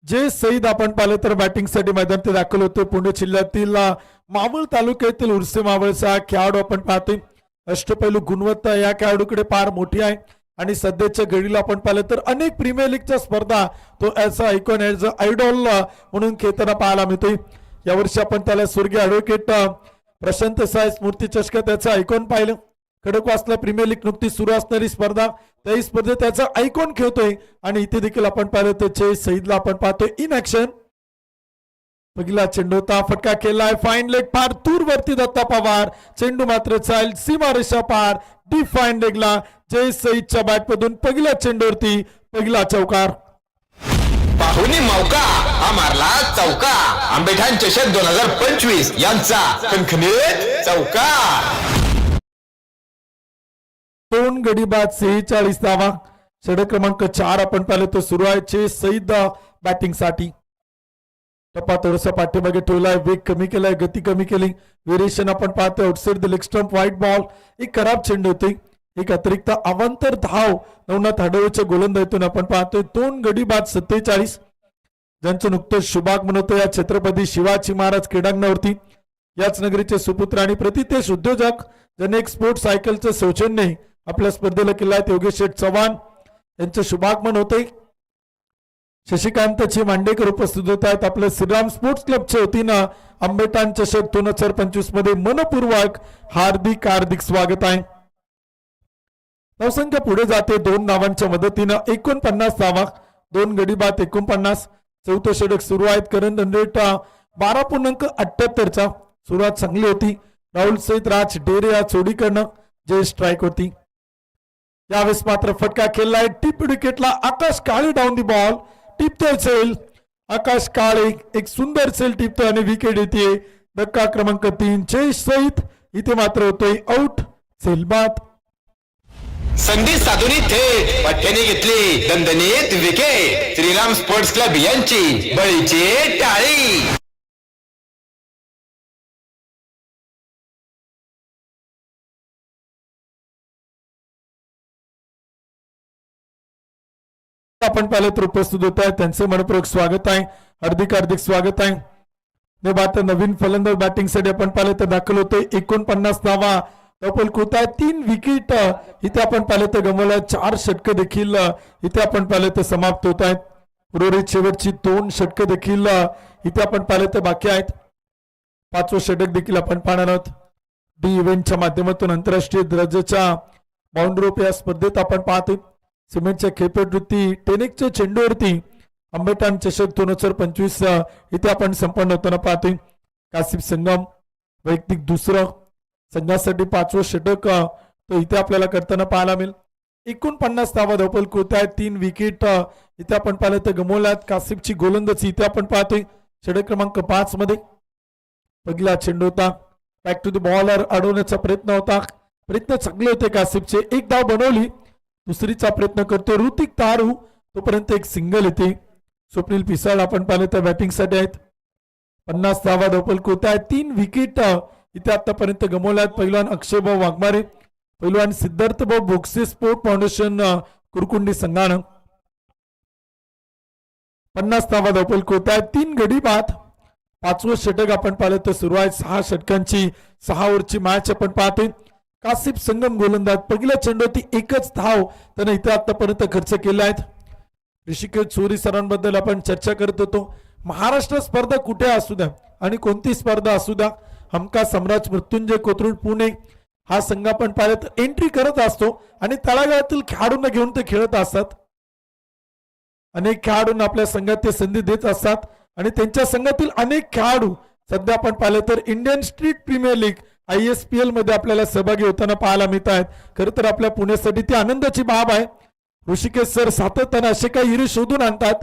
जे सईद आपण पाहिलं तर बॅटिंग साठी मैदान ते दाखल होते. पुणे जिल्ह्यातील मावळ तालुक्यातील उर्से मावळचा खेळाडू आपण पाहतोय. अष्टपैलू गुणवत्ता या खेळाडूकडे फार मोठी आहे आणि सध्याच्या घडीला आपण पाहिलं तर अनेक प्रीमियर लीगच्या स्पर्धा तो as a icon as a idol म्हणून खेळताना पाहायला मिळतोय. यावर्षी आपण त्याला स्वर्गीय ऍडव्होकेट प्रशांत साय स्मृती चषकात त्याचं आयकॉन पाहिलं. खडकवासला प्रीमियर लीग नुकतीच सुरू असणारी स्पर्धा, त्याही स्पर्धेत त्याचा आयकॉन खेळतोय आणि इथे देखील आपण पाहिलं तर चेस सईदला आपण पाहतोय इन ऍक्शन. पहिला चेंडू होता, फटका केलाय, फाईन लेग पार दूर वरती दत्ता पवार, चेंडू मात्र चाल सीमारेषा पार डी फाईन लेगला. जय सईदच्या बॅट मधून पहिल्या चेंडूवरती पहिला चौकार. पाहुणी मौका हा मारला चौका. आंबेठाण चषक 2025 यांचा खणखणीत चौकार. 2 गडी बाद 46 धावा. षटक क्रमांक 4 आपण पाहिलं तर सुरू आहे. चेस सईद बॅटिंग साठी. टप्पा थोडासा पाठीमागे ठेवलाय, वेग कमी केलाय, गती कमी केली. व्हेरिएशन आपण पाहतोय outside the leg stump white ball. एक खराब चेंडू होते, एक अतिरिक्त अवांतर धाव नवनाथ हडवच्या गोलंदाजीतून आपण पाहतोय. 2 गडी बाद 47. ज्यांचं नुकतंच शुभागमन होतं या छत्रपती शिवाजी महाराज क्रीडांगणावरती. याच नगरीचे सुपुत्र आणि प्रतितेश उद्योजक ज्यांनी एक स्पोर्ट्स सायकलचं सौजन्य आपल्या स्पर्धेला केलं आहे, योगेश शेठ चव्हाण यांचं शुभागमन होते. शशिकांतची मांडेकर उपस्थित होत आहेत. आपल्या श्रीराम स्पोर्ट्स क्लबच्या वतीनं आंबेठाण चषक 2025 मध्ये मनपूर्वक हार्दिक हार्दिक स्वागत आहे. धावसंख्या पुढे जाते 2 धावांच्या मदतीनं 49 धावा. 2 गडी बाद 49. चौथं षटक सुरू आहेत. करंट रन रेट 12.78चा. सुरुवात चांगली होती. राहुल सहित राज डेरे या चोडीकडनं जे स्ट्राईक होती. यावेळेस मात्र फटका खेळलाय टिप विकेटला. Akash Kale down the ball टिपतोय सेल. आकाश काळे एक सुंदर सेल टिपतोय आणि विकेट येते. धक्का क्रमांक 3 चेस सहित इथे मात्र होतोय आउट. सेल बाद. संधी साधून थेट पठ्ठ्याने घेतली दणदणीत विकेट. श्रीराम स्पोर्ट्स क्लब यांची बळीची टाळी. आपण पाहिलं तर उपस्थित होत आहे त्यांचे मनपूर्वक स्वागत आहे. हार्दिक हार्दिक स्वागत आहे. नवीन फलंदाज बॅटिंग साठी आपण पाहिलं तर दाखल होते. 49 धावा तोपल होत आहे. 3 विकेट इथे आपण पाहिलं तर गमवल्या. 4 षटकं देखील इथे आपण पाहिलं तर समाप्त होत आहेत. उर्वरित शेवटची 2 षटकं देखील इथे आपण पाहिलं तर बाकी आहेत. 5वं षटक देखील आपण पाहणार आहोत. डी इव्हेंटच्या माध्यमातून आंतरराष्ट्रीय दर्जाच्या बाउंड्री रोप या स्पर्धेत आपण पाहतोय. सिमेंटच्या खेपेवरती टेनिकच्या चेंडूवरती आंबेठाण चषक 2025 इथे आपण संपन्न होताना पाहतोय. कासिफ संगम वैयक्तिक दुसरं, संघासाठी 5वं षटक तो इथे आपल्याला करताना पाहायला मिळेल. 49 धावा धावपल होत आहेत. 3 विकेट इथे आपण पाहिलं तर गमवल्यात. कासिफची गोलंदाजी इथे आपण पाहतोय. षटक क्रमांक 5 मध्ये पहिला चेंडू होता. बॅक टू द बॉलर अडवण्याचा प्रयत्न होता. प्रयत्न चांगले होते कासिफचे. 1 धाव बनवली. दुसरीचा प्रयत्न करतो ऋतिक तारू. तोपर्यंत एक सिंगल येते. स्वप्नील पिसाळ आपण पाहिलं तर बॅटिंग साठी आहेत. 50 धावा धावपल होत आहेत. 3 विकेट इथे आतापर्यंत गमवल्यात. पहिलवान अक्षयभाऊ वाघमारे, पहिलवान सिद्धार्थभाऊ बोक्से स्पोर्ट फाउंडेशन कुरकुंडी संघानं 50 धावा धावपल होत आहेत. 3 गडी बाद. 5वं षटक आपण पाहिलं तर सुरू आहे. 6 षटकांची 6 ओव्हरची मॅच आपण पाहतोय. कासिफ संगम गोलंदाज. पहिल्या चेंडूवरती 1च धाव त्याने इथे आतापर्यंत खर्च केला आहे. ऋषिकेश चोरी सरांबद्दल आपण चर्चा करत होतो. महाराष्ट्र स्पर्धा कुठे असू द्या आणि कोणती स्पर्धा असू द्या, हमका सम्राट मृत्युंजय कोथरूड पुणे हा संघ आपण पाहिलं तर एंट्री करत असतो आणि तळागाळातील खेळाडूंना घेऊन ते खेळत असतात. अनेक खेळाडूंना आपल्या संघात ते संधी देत असतात आणि त्यांच्या संघातील अनेक खेळाडू सध्या आपण पाहिलं तर Indian street premier league ISPL मध्ये आपल्याला सहभागी होताना पाहायला मिळत आहेत. खरं तर आपल्या पुण्यासाठी ती आनंदाची बाब आहे. ऋषिकेश सर सातत्याने असे काही हिरे शोधून आणतात,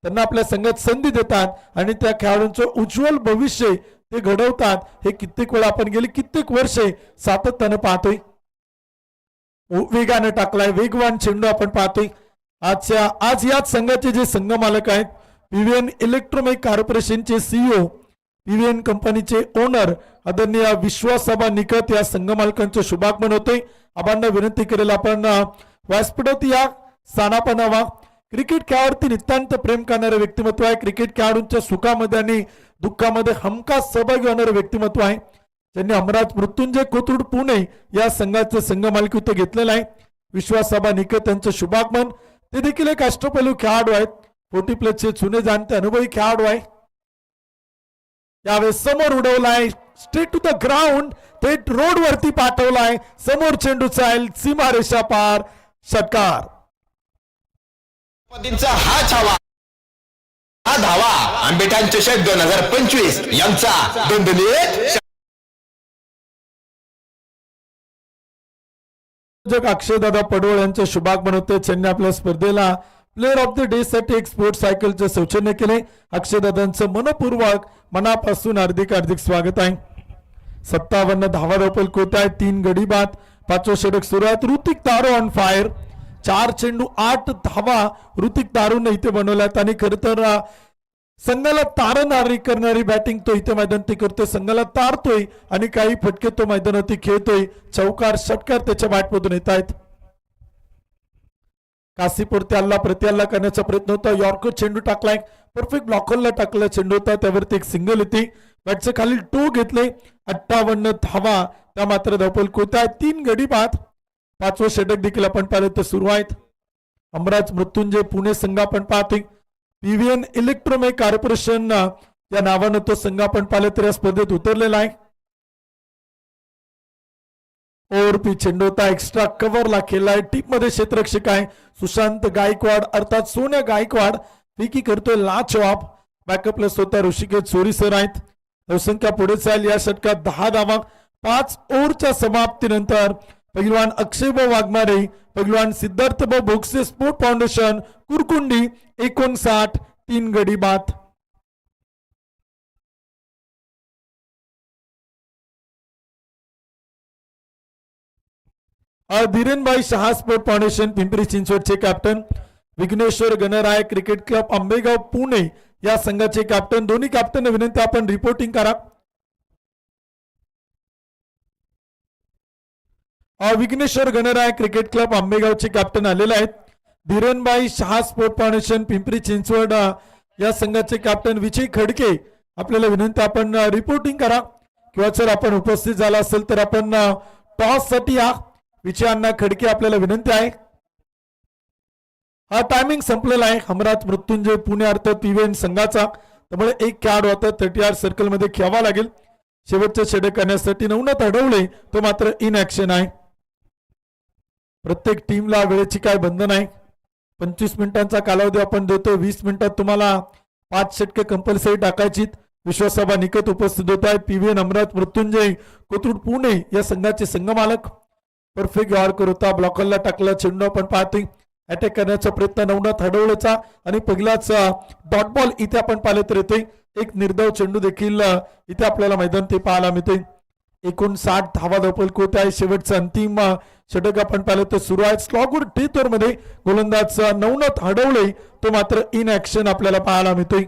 त्यांना आपल्या संघात संधी देतात आणि त्या खेळाडूंचं उज्ज्वल भविष्य ते घडवतात. हे कित्येक वेळा आपण गेली कित्येक वर्षे सातत्याने पाहतोय. वेगाने टाकलाय, वेगवान चेंडू आपण पाहतोय. आज याच संघाचे जे संघ मालक आहेत, PVN इलेक्ट्रोमेक कॉर्पोरेशनचे CEO, PVN कंपनीचे ओनर आदरणीय विश्वासाबा निकत या संघ मालकांचं शुभागमन होते. आबांना विनंती करेल आपण व्यासपीठावरती या स्थानापन्न. क्रिकेट खेळावरती नितांत प्रेम करणारे व्यक्तिमत्व आहे. क्रिकेट खेळाडूंच्या सुखामध्ये आणि दुःखामध्ये हमखास सहभागी होणारे व्यक्तिमत्व आहे. त्यांनी अमराज मृत्युंजय कोथरूड पुणे या संघाचं संघ मालकीत्व घेतलेलं आहे. विश्वासाबा निकत यांचं शुभागमन. ते देखील एक अष्टपैलू खेळाडू आहेत. 40+ चे जुने जाणते अनुभवी खेळाडू आहे. यावेळेस समोर उडवलाय स्ट्रेट टू द ग्राउंड, थेट रोड वरती पाठवलाय. समोर चेंडू चाल, सीमारेषा पार, षटकार. पद्धतीचा हा छावा, हा धावा आंबेठाण चषक 2025 यांचा दणदणीत अक्षयदादा पडवळ यांच्या शुभागमन होते. त्यांनी आपल्या स्पर्धेला प्लेअर ऑफ द डे साठी एक स्पोर्ट्स सायकलचे सौजन्य केले. अक्षयदादांचं मनपूर्वक मनापासून हार्दिक हार्दिक स्वागत आहे. 57 धावा धावपल कोत आहे, 3 गडी बाद. 5वं षटक सुरुवात, ऋतिक तारो ऑन फायर. 4 चेंडू 8 धावा ऋतिक तारूने इथे बनवल्यात. आणि खर तर संघाला तारणारी करणारी बॅटिंग तो इथे मैदानात करतोय. संघाला तारतोय आणि काही फटके तो मैदानात खेळतोय. चौकार षटकार त्याच्या बॅटमधून येत आहेत. काशीपूर त्याला प्रत्याला करण्याचा प्रयत्न होता. यॉर्कर चेंडू टाकलाय, परफेक्ट ब्लॉकरला टाकला चेंडू होता, त्यावरती एक सिंगल येते. बॅटचं खाली टो घेतले. 58 धावा त्या मात्र धावपल कोत आहे, 3 गडी बाद. 5वं षटक देखील आपण पाहिलं तर सुरू आहेत. अमराज मृत्युंजय पुणे संघ आपण पाहतोय. पीव्हीएन इलेक्ट्रोमेक कॉर्पोरेशन या नावानं तो संघ आपण पाहिलं तर या स्पर्धेत उतरलेला आहे. ओरपी चेंडू होता, एक्स्ट्रा कव्हरला केलाय. टीप मध्ये क्षेत्ररक्षक आहे सुशांत गायकवाड अर्थात सोन्या गायकवाड. फेकी करतोय लाजवाब. बॅकअपला स्वतः ऋषिकेश चोरी सर आहेत. धावसंख्या पुढे चाल. या षटकात 10 धावा. 5 ओव्हरच्या समाप्तीनंतर पहिलवान अक्षयभाऊ वाघमारे, पहिलवान सिद्धार्थभाऊ भोगसे स्पोर्ट फाउंडेशन कुरकुंडी 59, 3 गडी बाद. धीरेनभाई शहा स्पोर्ट फाउंडेशन पिंपरी चिंचवडचे captain. Vighneshwar Ganray cricket club Ambegaon Pune या संघाचे कॅप्टन. दोन्ही कॅप्टन विनंती आपण रिपोर्टिंग करा. विघ्नेश्वर गणराय क्रिकेट क्लब आंबेगावचे कॅप्टन आलेले आहेत. धीरेनभाई शहा स्पोर्ट फाउंडेशन पिंपरी चिंचवड या संघाचे कॅप्टन विजय खडके. आपल्याला विनंती आपण रिपोर्टिंग करा किंवा जर आपण उपस्थित झाला असेल तर आपण टॉस साठी या. विजय अण्णा खडके आपल्याला विनंती आहे. हा टायमिंग संपलेला आहे. हमराज मृत्युंजय पुणे अर्थात पीव्हीएन संघाचा. त्यामुळे एक खेळाडू आता 30 सर्कल मध्ये खेळावा लागेल. शेवटचे षटक करण्यासाठी नवनाथ अडवले तो मात्र इन ऍक्शन आहे. प्रत्येक टीमला वेळेची काय बंधन आहे. 25 मिनिटांचा कालावधी आपण देतो. 20 मिनिटात तुम्हाला 5 षटके कंपल्सरी टाकायची. विश्वासाबा निकट उपस्थित होत आहेत. पीव्हीएन अमराज मृत्युंजय कोथरूड पुणे या संघाचे संघमालक. परफेक्ट व्यवहार होता, ब्लॉकरला टाकला चेंडू आपण पाहतोय. अटॅक करण्याचा प्रयत्न नवनाथ हडवळचा आणि पहिलाच डॉट बॉल इथे आपण पाहिले तर येते. एक निर्धाव चेंडू देखील इथे आपल्याला मैदान ते पाहायला मिळते. 59 धावा धावपल कोत आहे. शेवटचं अंतिम षटक आपण पाहिलं तर सुरू आहे. स्लॉगवुड टीथर मध्ये गोलंदाज नवनाथ हडवळे तो मात्र इन ऍक्शन आपल्याला पाहायला मिळतोय.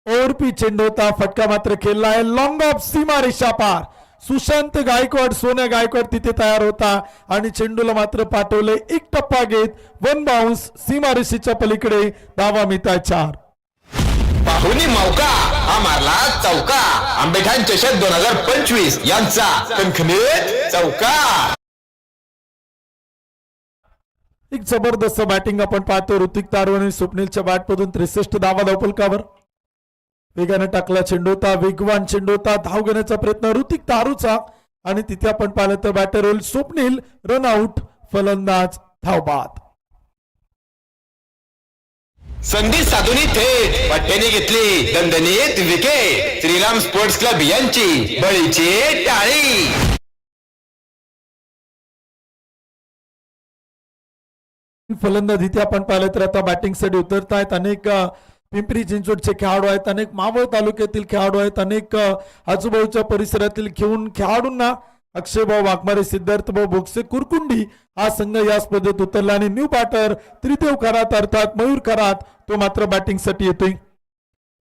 ओरपी चेंडू होता, फटका मात्र खेळला आहे. लॉंग ऑफ सीमा रेषा पार. सुशांत गायकवाड सोन्या गायकवाड तिथे तयार होता आणि चेंडूला मात्र पाठवले. एक टप्पा घेत 1 बाउन्स सीमा रेषेच्या पलीकडे. धावा मिळतात 4. पाहुणी मौका हा मारला चौका. आंबेठाण चषक 2025 यांचा खणखणीत चौका. एक जबरदस्त बॅटिंग आपण पाहतो. ऋतिक तारव आणि स्वप्नीलच्या बॅटमधून 63 धावा धावपलकावर. वेगाने टाकला चेंडू होता, वेगवान चेंडू होता. धाव घेण्याचा प्रयत्न ऋतिक तारूचा आणि तिथे आपण पाहिलं तर बॅटर होईल स्वप्नील. रन आउट, फलंदाज धावबाद. संधी साधून थेट पट्ट्याने घेतली दणदणीत विकेट. श्रीराम स्पोर्ट्स क्लब यांची बळीची टाळी. फलंदाज इथे आपण पाहिलं तर आता बॅटिंग साठी उतरत आहेत. अनेक पिंपरी चिंचवडचे खेळाडू आहेत, अनेक मावळ तालुक्यातील खेळाडू आहेत, अनेक आजूबाजूच्या परिसरातील घेऊन खेळाडूंना अक्षयभाऊ वाघमारे, सिद्धार्थभाऊ भोगसे कुरकुंडी हा संघ या स्पर्धेत उतरला आणि न्यू बॅटर त्रिदेव खरात अर्थात मयूर खरात तो मात्र बॅटिंग साठी येतोय.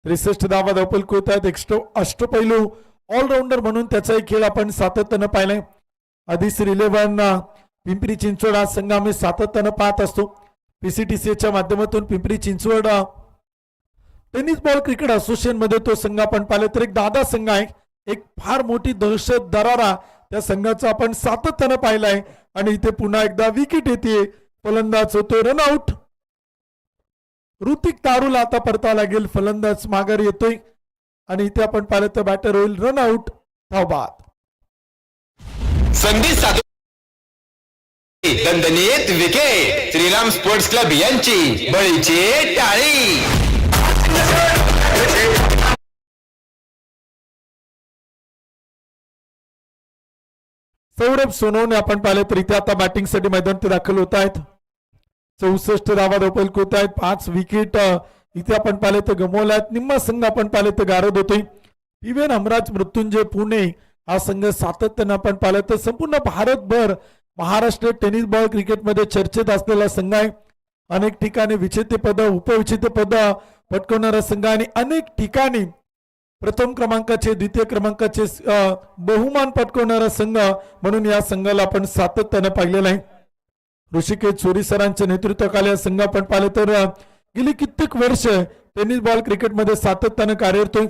63 धावा धावपल कोत आहेत. अष्टपैलू ऑलराऊंडर म्हणून त्याचाही खेळ आपण सातत्यानं पाहिलाय. आधीच 11 पिंपरी चिंचवड हा संघ आम्ही सातत्यानं पाहत असतो. पीसीटीसीच्या माध्यमातून Pimpri Chinchwad tennis ball cricket association मध्ये तो संघ आपण पाहिले तर एक दादा संघ आहे. एक फार मोठी दहशत दरारा त्या संघाचा आपण सातत्यानं पाहिलाय आणि इथे पुन्हा एकदा विकेट येते. फलंदाज होतोय रनआउट. ऋतिक तारूला आता परतावा लागेल. फलंदाज माघारी येतोय आणि इथे आपण पाहिलं तर बॅटर होईल रनआउट. धावबाद. संधी साधून दणदणीत विकेट. श्रीराम स्पोर्ट्स क्लब यांची बळीची टाळी. सौरभ सोनवणे आपण पाहिले तर इथे आता बॅटिंग साठी मैदानात दाखल होत आहेत. 64 धावा धावपल होत आहेत. 5 विकेट इथे आपण पाहिले तर गमवल्या आहेत. निम्मा संघ आपण पाहिले तर गारद होतोय. पीव्हीएन हमराज मृत्युंजय पुणे हा संघ सातत्याने आपण पाहिलं तर संपूर्ण भारतभर महाराष्ट्र टेनिस बॉल क्रिकेटमध्ये चर्चेत असलेला संघ आहे. अनेक ठिकाणी विजेतेपद उपविजेतेपद पटकवणारा संघ आणि अनेक ठिकाणी प्रथम क्रमांकाचे द्वितीय क्रमांकाचे बहुमान पटकवणारा संघ म्हणून या संघाला आपण सातत्याने पाहिलेलं आहे. ऋषिकेश चोरी सरांच्या नेतृत्वाखाली हा संघ आपण पाहिलं तर गेली कित्येक वर्ष टेनिस बॉल क्रिकेटमध्ये सातत्याने कार्यरत होय.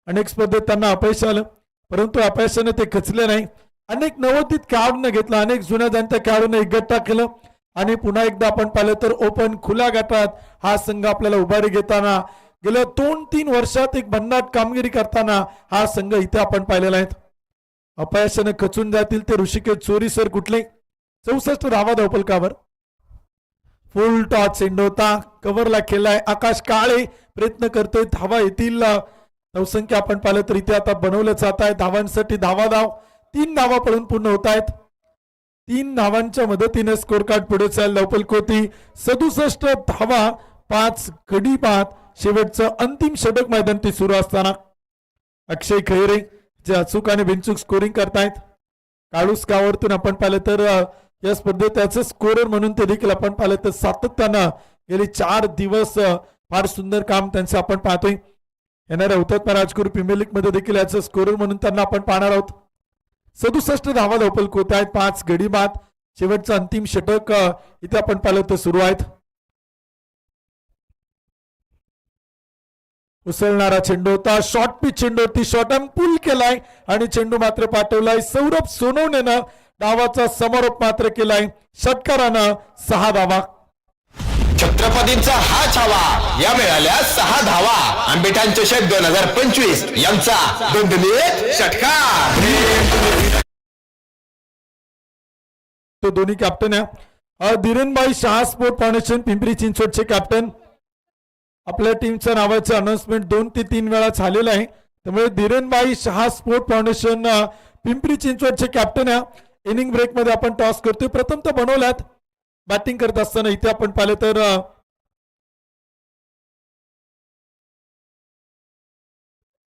अनेक स्पर्धेत त्यांना अपयश आलं परंतु अपयशाने ते खचले नाही. अनेक नवोदित खेळाडूंना घेतलं. अनेक जुन्या जाणत्या खेळाडूंना एकगट्टा केलं आणि पुन्हा एकदा आपण पाहिलं तर ओपन खुल्या गटात हा संघ आपल्याला उभारी घेताना गेल्या 2-3 वर्षात एक भन्नाट कामगिरी करताना हा संघ इथे आपण पाहिलेला आहे. अपयशाने खचून जातील ते ऋषिकेश चोरी सर कुठले. 64 धावा धावपलकावर. फुल टॉस चेंडू होता. कव्हरला केलाय. आकाश काळे प्रयत्न करतोय. धावा येतील. धावसंख्या आपण पाहिलं तर इथे आता बनवलं जात आहे. धावांसाठी धावा धाव 3 धावा पळून पूर्ण होत आहेत. 3 धावांच्या मदतीने स्कोर कार्ड पुढे चाल. धावपलकोती 67 धावा 5 गडी बाद. शेवटचं अंतिम षटक मैदान सुरू असताना अक्षय खैरे जे अचूक आणि बिनचूक स्कोरिंग करतायत. काळूस गावावरतून आपण पाहिलं तर या स्पर्धेत त्याचे स्कोरर म्हणून ते देखील आपण पाहिलं तर सातत्यानं गेली 4 दिवस फार सुंदर काम त्यांचं आपण पाहतोय. येणाऱ्या हुतात्मा राजगुरू प्रीमियर लीग मध्ये देखील याचं स्कोरर म्हणून त्यांना आपण पाहणार आहोत. 67 धावा धावपल होत आहेत. 5 गडी बाद. शेवटचं अंतिम षटक इथे आपण पाहिलं तर सुरू आहेत. उसळणारा चेंडू होता. शॉर्ट पिच चेंडू होती. शॉर्ट अँड पुल केलाय आणि चेंडू मात्र पाठवलाय. सौरभ सोनवणेनं डावाचा समारोप मात्र केलाय. षटकारानं 6 धावा. छत्रपतींचा हा छावा या मिळाल्या 6 धावा. आंबेठाण चषक 2025 यांचा दणदणीत षटकार. तो दोन्ही कॅप्टन आहे. धीरनभाई शाह स्पोर्ट फाउंडेशन पिंपरी चिंचवडचे कॅप्टन. आपल्या टीमच्या नावाचं अनाउन्समेंट 2 ते 3 वेळा झालेलं आहे. त्यामुळे धीरनभाई शाह स्पोर्ट फाउंडेशन पिंपरी चिंचवडचे कॅप्टन आहे. इनिंग ब्रेक मध्ये आपण टॉस करतोय. प्रथम तर बनवल्यात बॅटिंग करत असताना इथे आपण पाहिलं तर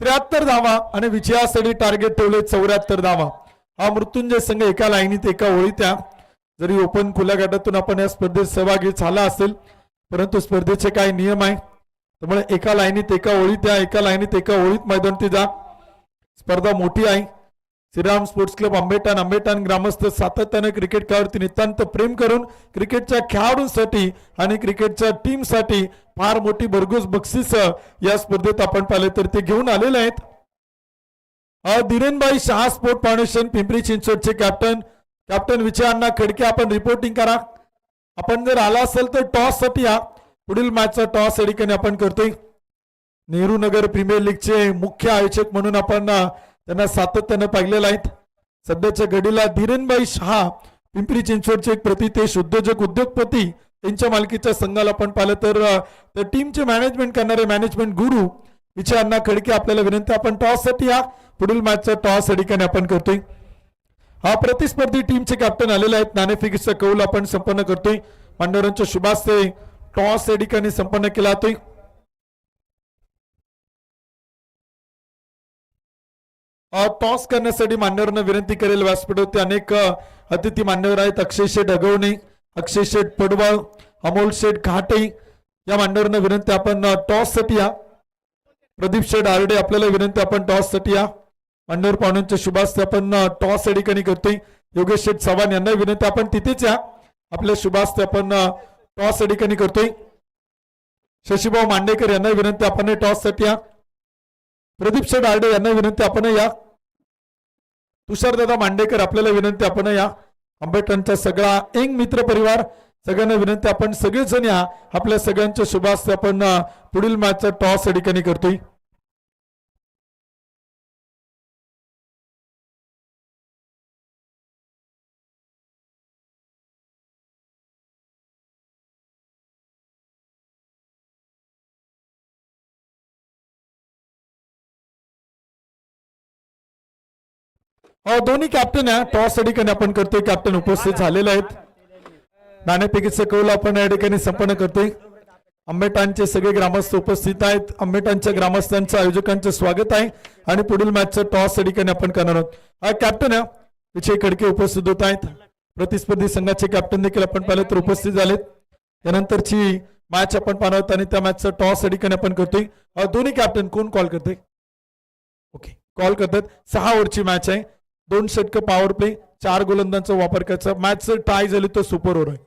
73 धावा आणि विजयासाठी टार्गेट ठेवले 74 धावा. हा मृत्युंजय संघ एका लाईनीत एका ओळीत आहे. जरी ओपन खुल्या गटातून आपण या स्पर्धेत सहभागी झाला असेल परंतु स्पर्धेचे काही नियम आहे. त्यामुळे एका लाईनीत एका ओळीत या एका लाईनीत एका ओळीत मैदानात जा. स्पर्धा मोठी आहे. श्रीराम स्पोर्ट्स क्लब आंबेठाण ग्रामस्थ सातत्याने क्रिकेट खेळावरती नितांत प्रेम करून क्रिकेटच्या खेळाडूंसाठी आणि क्रिकेटच्या टीमसाठी फार मोठी भरघोस बक्षीस या स्पर्धेत आपण पाहिले तर ते घेऊन आलेले आहेत. धीरेनभाई शाह स्पोर्ट फाउंडेशन पिंपरी चिंचवडचे कॅप्टन विजय अण्णा खडके आपण रिपोर्टिंग करा. आपण जर आला असेल तर टॉस साठी या. पुढील मॅचचा टॉस या ठिकाणी आपण करतोय. नेहरू नगर प्रीमियर लीगचे मुख्य आयोजक म्हणून आपण त्यांना सातत्याने पाहिलेलं आहेत. सध्याच्या घडीला धीरेनभाई शाह पिंपरी चिंचवडचे एक प्रतितेश उद्योगपती यांच्या मालकीच्या संघाला आपण पाहिलं तर टीमचे मॅनेजमेंट करणारे मॅनेजमेंट गुरु विजय अण्णा खडके आपल्याला विनंती आपण टॉस साठी या. पुढील मॅचचा टॉस या ठिकाणी आपण करतोय. हा प्रतिस्पर्धी टीमचे कॅप्टन आलेले आहेत. नाणेफेकीचा कौल आपण संपन्न करतोय. मान्यवरांच्या शुभास्ते टॉस या ठिकाणी संपन्न केला जातोय. टॉस करण्यासाठी मान्यवरांना विनंती करेल. व्यासपीठावरती अनेक अतिथी मान्यवर आहेत. अक्षय शेठ अगवणे, अक्षय शेठ पडवळ, अमोल शेठ घाटे या मान्यवरांना विनंती आपण टॉस साठी या. प्रदीप शेठ आरडे आपल्याला विनंती आपण टॉस साठी या. मान्यवर पाहुण्यांच्या शुभास्ते आपण टॉस या ठिकाणी करतोय. योगेश शेठ चव्हाण यांना विनंती आपण तिथेच या. आपल्या शुभास्ते आपण टॉस या ठिकाणी करतोय. शशीभाऊ मांडेकर यांना विनंती आपण टॉस साठी या. प्रदीप शेठ आरडे यांना विनंती आपण या. तुषारदादा मांडेकर आपल्याला विनंती आपण या. आंबेठाणचा सगळा यंग मित्र परिवार सगळ्यांना विनंती, आपण सगळेजण या. आपल्या सगळ्यांच्या शुभ हस्ते आपण पुढील मॅचचा टॉस या ठिकाणी करतोय. दोन्ही कॅप्टन या टॉस या ठिकाणी आपण करतोय. कॅप्टन उपस्थित झालेले आहेत. नाणेफेकीचं कौल आपण या ठिकाणी संपन्न करतोय. आंबेठाणचे सगळे ग्रामस्थ उपस्थित आहेत. आंबेठाणच्या ग्रामस्थांचं आयोजकांचं स्वागत आहे आणि पुढील मॅचचं टॉस या ठिकाणी आपण करणार आहोत. हा कॅप्टन आहे विजय खडके उपस्थित होत आहेत. प्रतिस्पर्धी संघाचे कॅप्टन देखील आपण पाहिलं तर उपस्थित झालेत. त्यानंतरची मॅच आपण पाहणार आहोत आणि त्या मॅचचा टॉस या ठिकाणी आपण करतोय. दोन्ही कॅप्टन कोण कॉल करते? ओके, कॉल करतात. 6 ओव्हरची मॅच आहे. 2 षटक पॉवर प्ले, 4 गोलंदाजांचा वापर करायचा. मॅच टाय झाली तर सुपर ओव्हर आहे.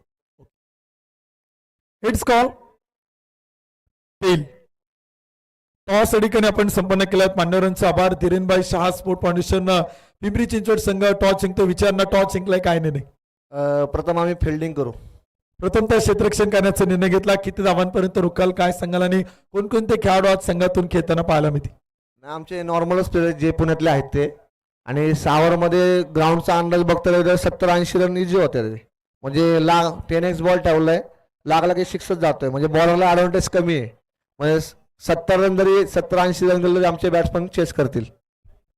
It's call tail. टॉस या ठिकाणी आपण संपन्न केलात. मान्यवरांचे आभार. धीरेनभाई शहा स्पोर्ट फाउंडेशन पिंपरी चिंचवड संघ टॉस जिंकतो. विचारणा टॉस जिंकलाय काय नाही? प्रथम आम्ही फिल्डिंग करू. प्रथमतः क्षेत्ररक्षण करण्याचा निर्णय घेतला. किती धावांपर्यंत रोखाल काय सांगाल आणि कोणकोणते खेळाडू आज संघातून खेळताना पाहायला मिळते? आमचे नॉर्मलच प्लेयर जे पुण्यातले आहेत ते, आणि 6 ओव्हरमध्ये ग्राउंडचा अंदाज बघता 70-80 रन इझी होते. म्हणजे 10x बॉल ठेवलाय, लागला की 6च जातोय. म्हणजे बॉलरला ॲडव्हान्टेज कमी आहे. म्हणजे 70 रन जरी 70-80 रन जरी आमचे बॅट्समन चेस करतील.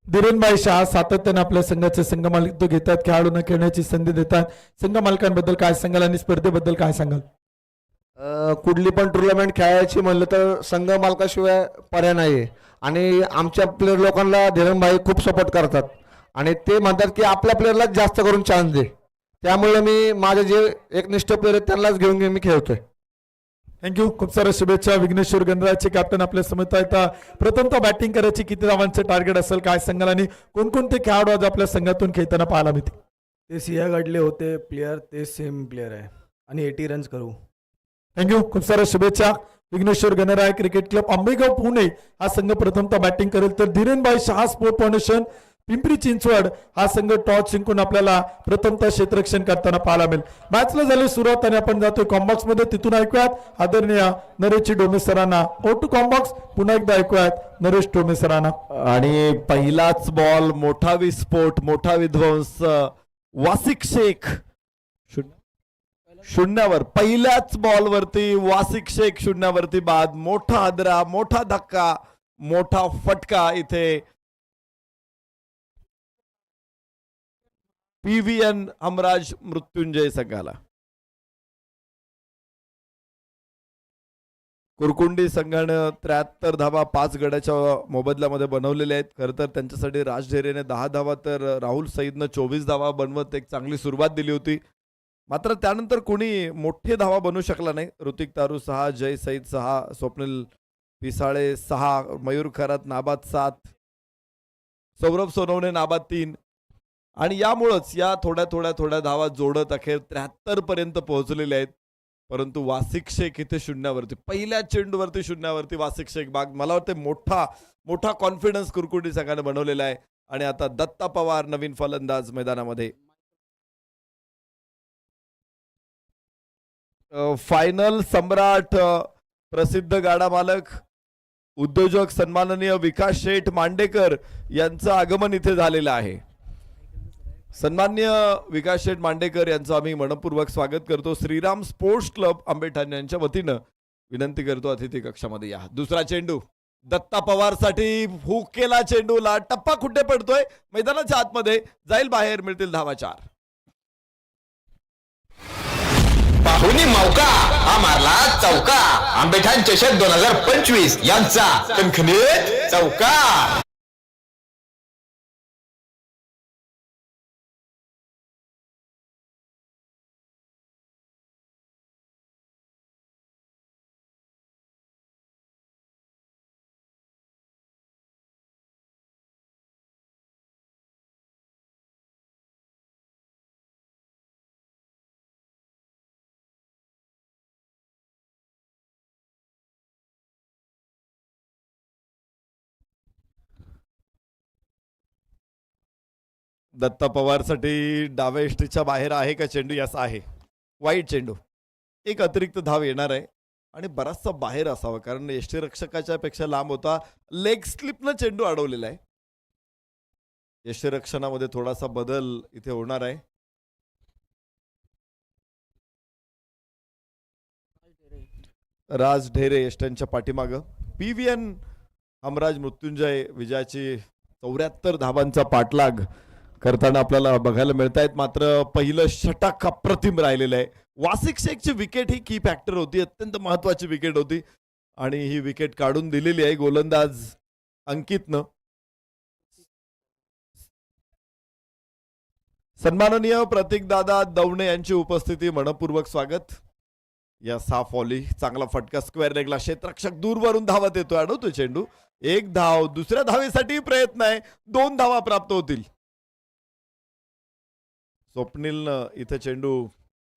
धीरेनभाई शहा सातत्याने आपल्या संघाचे संघ मालकीत्व घेतात. खेळाडूंना खेळण्याची संधी देतात. संघ मालकांबद्दल काय सांगाल आणि स्पर्धेबद्दल काय सांगाल? कुठली पण टुर्नामेंट खेळायची म्हणलं तर संघ मालकाशिवाय पर्याय नाही आहे. आणि आमच्या प्लेयर लोकांना धीरेनभाई खूप सपोर्ट करतात आणि ते म्हणतात की आपल्या प्लेअरलाच जास्त करून चान्स दे. त्यामुळे मी माझे जे एकनिष्ठ प्लेयर आहेत त्यांनाच घेऊन मी खेळतोय. थँक्यू. खूप साऱ्या शुभेच्छा. विघ्नेश्वर गणराजचे कॅप्टन आपल्या समोर आहेत. प्रथमतः बॅटिंग करायची किती धावांचं टार्गेट असेल काय सांगाल आणि कोणकोणते खेळाडू आज आपल्या संघातून खेळताना पाहायला मिळते? ते सिंहगडले होते प्लेयर, ते सेम प्लेयर आहे आणि 80 रन्स करू. थँक्यू. खूप साऱ्या शुभेच्छा. विघ्नेश्वर गणराय क्रिकेट क्लब आंबेगाव पुणे हा संघ प्रथमतः बॅटिंग करेल तर धीरेनभाई शहा स्पोर्ट फाउंडेशन पिंपरी चिंचवड हा संघ टॉस जिंकून आपल्याला प्रथमतः क्षेत्ररक्षण करताना पाहायला मिळेल. मॅचला झाली सुरुवात आणि आपण जातोय कॉम्बॉक्स मध्ये. तिथून ऐकूयात आदरणीय नरेश डोमे सरांना. ओ टू कॉम्बॉक्स. पुन्हा एकदा ऐकूयात नरेश डोमे सरांना. आणि पहिलाच बॉल मोठा विस्फोट, मोठा विध्वंस. वासिक शेख शून्यावर. पहिल्याच बॉलवरती वासिक शेख शून्यावरती बाद. मोठा हादरा, मोठा धक्का, मोठा फटका इथे PVN हमराज मृत्युंजय संघाला. कुरकुंडी संघानं 73 धावा 5 गड्याच्या मोबदल्यामध्ये बनवलेल्या आहेत. खरं तर त्यांच्यासाठी राज ढेरेने 10 धावा तर राहुल सईदनं 24 धावा बनवत एक चांगली सुरुवात दिली होती. मात्र त्यानंतर कोणी मोठे धावा बनवू शकला नाही. ऋतिक तारू 6, जय सईद 6, स्वप्नील पिसाळे 6, मयूर खरात नाबाद 7, सौरभ सोनवणे नाबाद 3 आणि यामुळंच या थोड्या धावा जोडत अखेर 73 पर्यंत पोहोचलेले आहेत. परंतु वासिक शेख इथे शून्यावरती, पहिल्या चेंडूवरती शून्यावरती वासिक शेख बाग. मला वाटतं मोठा कॉन्फिडन्स कुरकुंडी संघाने बनवलेला आहे. आणि आता दत्ता पवार नवीन फलंदाज मैदानामध्ये. फायनल सम्राट, प्रसिद्ध गाडा मालक, उद्योजक सन्माननीय विकास शेठ मांडेकर यांचं आगमन इथे झालेलं आहे. सन्मान्य विकास शेठ मांडेकर यांचं आम्ही मनपूर्वक स्वागत करतो. श्रीराम स्पोर्ट्स क्लब आंबेठाण यांच्या वतीनं विनंती करतो अतिथी कक्षामध्ये या. दुसरा चेंडू दत्ता पवार साठी. हुक केला चेंडूला, टप्पा कुठे पडतोय मैदानाच्या आतमध्ये, जाईल बाहेर, मिळतील धावा 4. पाहुणी मौका हा मारला चौका. आंबेठाण चषक 2025 यांचा खणखणीत चौका. दत्ता पवार साठी डाव्या एष्टीच्या बाहेर आहे का चेंडू? यास आहे. वाईट चेंडू. एक अतिरिक्त धाव येणार आहे आणि बराचसा बाहेर असावा कारण यष्टीरक्षकाच्या पेक्षा लांब होता. लेग स्लिपनं चेंडू अडवलेला आहे. यष्टीरक्षणामध्ये थोडासा बदल इथे होणार आहे. राज ढेरे यष्ट्यांच्या पाठीमागं. PVN हमराज मृत्युंजय विजयाची 74 धावांचा पाठलाग करताना आपल्याला बघायला मिळत आहेत. मात्र पहिलं षटक अप्रतिम राहिलेलं आहे. वासिक शेखची विकेट ही की फॅक्टर होती, अत्यंत महत्वाची विकेट होती आणि ही विकेट काढून दिलेली आहे गोलंदाज अंकितनं. सन्माननीय प्रतीकदादा दवणे यांची उपस्थिती, मनपूर्वक स्वागत. या 6 फॉली, चांगला फटका स्क्वेअर लेगला, क्षेत्ररक्षक दूरवरून धावत येतो, अडवतोय चेंडू. 1 धाव, दुसऱ्या धावेसाठी प्रयत्न आहे, 2 धावा प्राप्त होतील. स्वप्नीलनं इथे चेंडू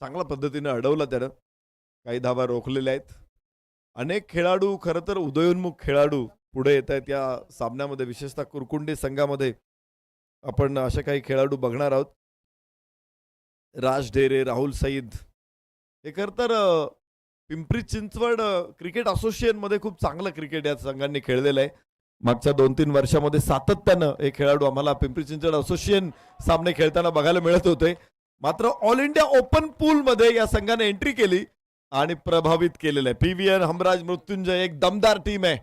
चांगल्या पद्धतीने अडवला, त्यानं काही धावा रोखलेल्या आहेत. अनेक खेळाडू, खरं तर उदयोन्मुख खेळाडू पुढे येत आहेत या सामन्यामध्ये, विशेषतः कुरकुंडी संघामध्ये आपण असे काही खेळाडू बघणार आहोत. राज ढेरे, राहुल सईद हे खरं तर पिंपरी चिंचवड क्रिकेट असोसिएशन मध्ये खूप चांगलं क्रिकेट या संघांनी खेळलेलं आहे. मागच्या 2-3 वर्षामध्ये सातत्यानं हे खेळाडू आम्हाला पिंपरी चिंचवड असोसिएशन सामने खेळताना बघायला मिळत होते. मात्र ऑल इंडिया ओपन पूल मध्ये या संघाने एंट्री केली आणि प्रभावित केलेलं आहे. PVN हमराज मृत्युंजय एक दमदार टीम आहे.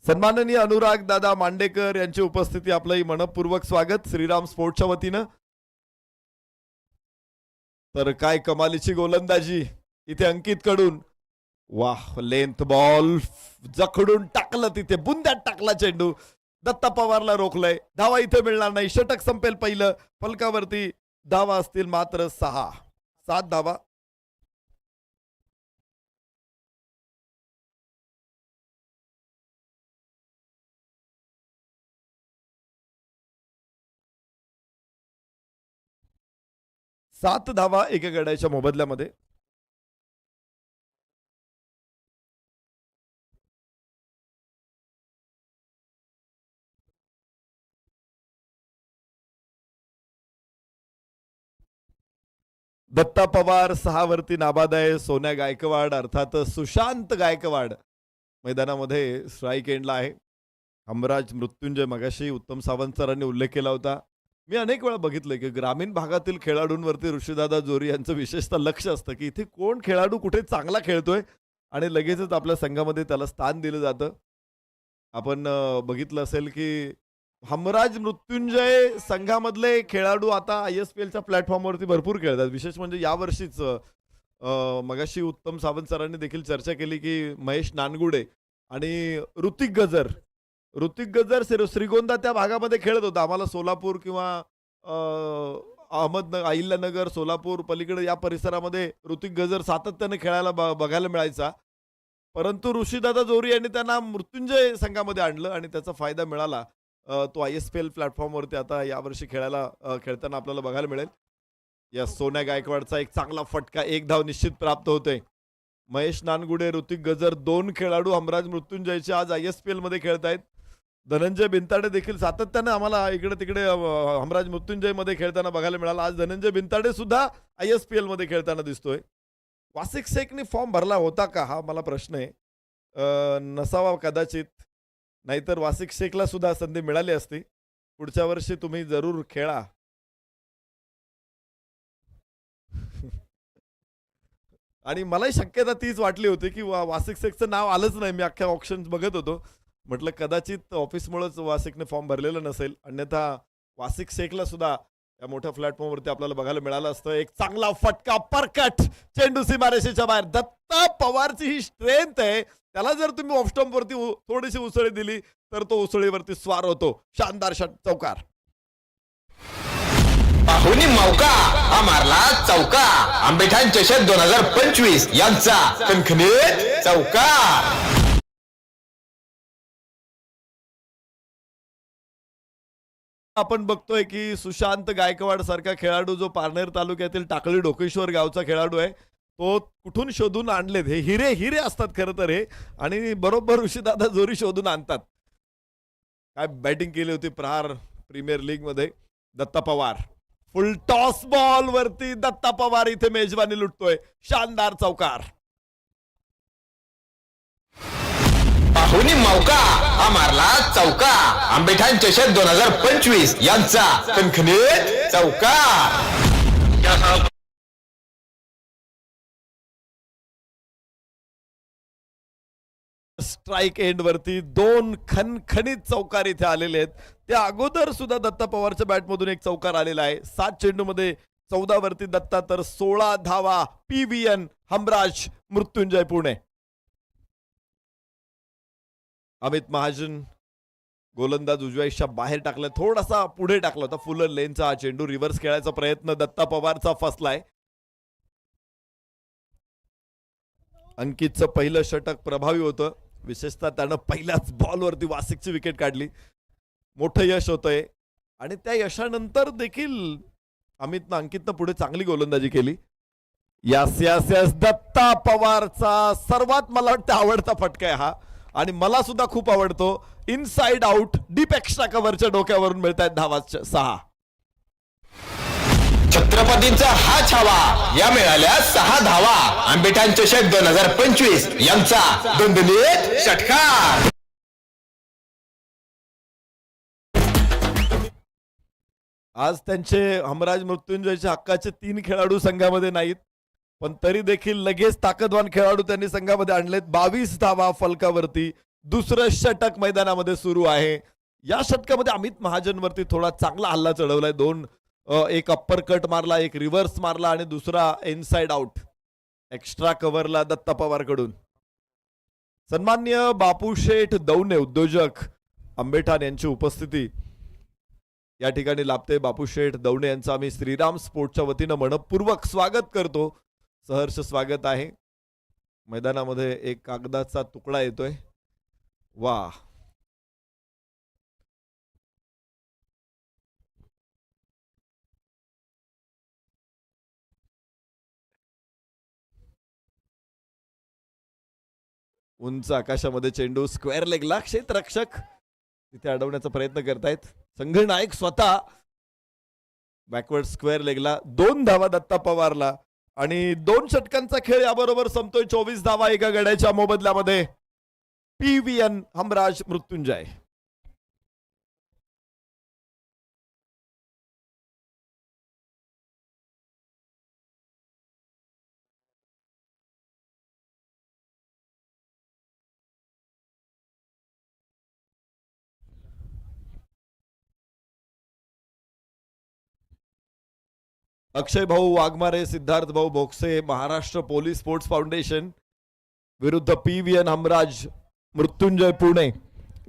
सन्माननीय अनुराग दादा मांडेकर यांची उपस्थिती, आपलंही मनपूर्वक स्वागत श्रीराम स्पोर्ट्सच्या वतीनं. तर काय कमालीची गोलंदाजी इथे अंकित कडून. वाह, लेंथ बॉल जखडून टाकलं, तिथे बुंद्यात टाकला चेंडू. दत्ता पवारला रोखलंय, धावा इथे मिळणार नाही. षटक संपेल पहिलं. फलकावरती धावा असतील मात्र 7 धावा. सात धावा एका गड्याच्या मोबदल्यामध्ये. दत्ता पवार 6 वरती नाबाद आहे. सोन्या गायकवाड अर्थात सुशांत गायकवाड मैदानामध्ये स्ट्राईक एंडला आहे. हमराज मृत्युंजय, मगाशी उत्तम सावंत सरांनी उल्लेख केला होता. मी अनेक वेळा बघितलंय की ग्रामीण भागातील खेळाडूंवरती ऋषीदादा जोरी यांचं विशेषतः लक्ष असतं की इथे कोण खेळाडू कुठे चांगला खेळतोय आणि लगेचच आपल्या संघामध्ये त्याला स्थान दिलं जातं. आपण बघितलं असेल की हमराज मृत्युंजय संघामधले खेळाडू आता ISPLच्या प्लॅटफॉर्मवरती भरपूर खेळतात. विशेष म्हणजे यावर्षीच मगाशी उत्तम सावंत सरांनी देखील चर्चा केली की महेश नानगुडे आणि ऋतिक गजर श्रीगोंदा त्या भागामध्ये खेळत होता. आम्हाला सोलापूर किंवा अहिल्यानगर, सोलापूर पलीकडे या परिसरामध्ये ऋतिक गजर सातत्याने खेळायला बघायला मिळायचा. परंतु ऋषीदादा जोरी यांनी त्यांना मृत्युंजय संघामध्ये आणलं आणि त्याचा फायदा मिळाला. तो ISPL प्लॅटफॉर्मवरती आता यावर्षी खेळताना आपल्याला बघायला मिळेल. या सोन्या गायकवाडचा एक चांगला फटका, 1 धाव निश्चित प्राप्त होते. महेश नानगुडे, ऋतिक गजर 2 खेळाडू हमराज मृत्युंजयचे आज ISPL मध्ये खेळत आहेत. धनंजय बिनताडे देखील सातत्याने आम्हाला इकडे तिकडे हमराज मृत्युंजय मध्ये खेळताना बघायला मिळाला. आज धनंजय बिनताडे सुद्धा ISPL मध्ये खेळताना दिसतोय. वासिक शेखने फॉर्म भरला होता का, हा मला प्रश्न आहे. नसावा कदाचित, नाहीतर वासिक शेखला सुद्धा संधी मिळाली असती. पुढच्या वर्षी तुम्ही जरूर खेळा. आणि मलाही शक्यता तीच वाटली होती की वासिक शेखचं नाव आलंच नाही. मी अख्ख्या ऑप्शन बघत होतो, म्हटलं कदाचित ऑफिसमुळेच वासिकने फॉर्म भरलेला नसेल, अन्यथा वासिक शेखला सुद्धा या मोठ्या प्लॅटफॉर्मवरती आपल्याला बघायला मिळालं असतं. एक चांगला फटका, परकट चेंडू सीमारेषेच्या बाहेर. दत्ता पवारची ही स्ट्रेंथ आहे, त्याला जर तुम्ही ऑफ स्टंप वरती थोडीशी उसळी दिली तर तो उसळीवरती स्वार होतो. शानदार चौकार. पाहुणी मौका हा मारला चौका. आंबेठाण चषक 2025 यांचा खणखणीत चौकार. आपण बघतोय की सुशांत गायकवाड सारखा खेळाडू, जो पारनेर तालुक्यातील टाकळी ढोकेश्वर गावचा खेळाडू आहे, तो कुठून शोधून आणलेत. हे हिरे असतात खरं तर हे, आणि बरोबर ऋषीदादा जोरी शोधून आणतात. काय बॅटिंग केली होती प्रहार प्रीमियर लीग मध्ये. Datta Pawar full toss ball वरती दत्ता पवार इथे मेजबानी लुटतोय. शानदार चौकार. पाहुणी मौका हा मारला चौका. आंबेठाण चषक 2025 यांचा खणखणीत चौकार. स्ट्राईक एंड वरती 2 खणखणीत चौकार इथे आलेले आहेत. त्या अगोदर सुद्धा दत्ता पवारच्या बॅटमधून एक चौकार आलेला आहे. 7 चेंडू मध्ये 14 वरती दत्ता तर 16 धावा. PVN हमराज मृत्युंजय पुणे. अमित महाजन गोलंदाज उजव्या हिशा बाहेर टाकला, थोडासा पुढे टाकला होता. फुलर लेनचा हा चेंडू रिव्हर्स खेळायचा प्रयत्न दत्ता पवारचा फसलाय. अंकितचं पहिलं षटक प्रभावी होतं. विशेषतः त्यानं पहिल्याच बॉलवरती वासिकची विकेट काढली. मोठं यश होतंय आणि त्या यशानंतर देखील अंकितनं पुढे चांगली गोलंदाजी केली. यास यास यास दत्ता पवारचा सर्वात मला वाटतं आवडता फटका आहे हा आणि मला सुद्धा खूप आवडतो. इनसाइड आउट डीप एक्स्ट्रा कव्हरच्या डोक्यावरून मिळत आहेत धावा 6. छत्रपतींचा हा छावा. या मिळाल्या 6 धावा. आंबेठाण चषक 2025 यांचा दणदणीत षटकार. आज त्यांचे हमराज मृत्युंजयचे हक्काचे 3 खेळाडू संघामध्ये नाहीत, पण तरी देखील लगेच ताकदवान खेळाडू त्यांनी संघामध्ये आणलेत. 22 धावा फलकावरती. दुसरं षटक मैदानामध्ये सुरू आहे. या षटकामध्ये अमित महाजनवरती थोडा चांगला हल्ला चढवलाय. एक अप्पर कट मारला, एक रिव्हर्स मारला आणि दुसरा इनसाइड आउट एक्स्ट्रा कव्हरला दत्ता पवार कडून. सन्माननीय बापूशेठ दौने उद्योजक आंबेठाण यांची उपस्थिती या ठिकाणी लाभते. बापूशेठ दौणे यांचं आम्ही श्रीराम स्पोर्ट्सच्या वतीनं मनपूर्वक स्वागत करतो. सहर्ष स्वागत आहे. मैदानामध्ये एक कागदाचा तुकडा येतोय. वा, उंच आकाशामध्ये चेंडू स्क्वेअर लेगला. क्षेत्ररक्षक तिथे अडवण्याचा प्रयत्न करतायत. संघनायक स्वतः बॅकवर्ड स्क्वेअर लेगला. 2 धावा दत्ता पवारला आणि 2 षटकांचा खेळ याबरोबर संपतोय. 24 धावा एका गड्याच्या मोबदल्यामध्ये. PVN हमराज मृत्युंजय. अक्षय भाऊ वाघमारे, सिद्धार्थ भाऊ भोगसे, महाराष्ट्र पोलीस स्पोर्ट्स फाउंडेशन विरुद्ध PVN हमराज मृत्युंजय पुणे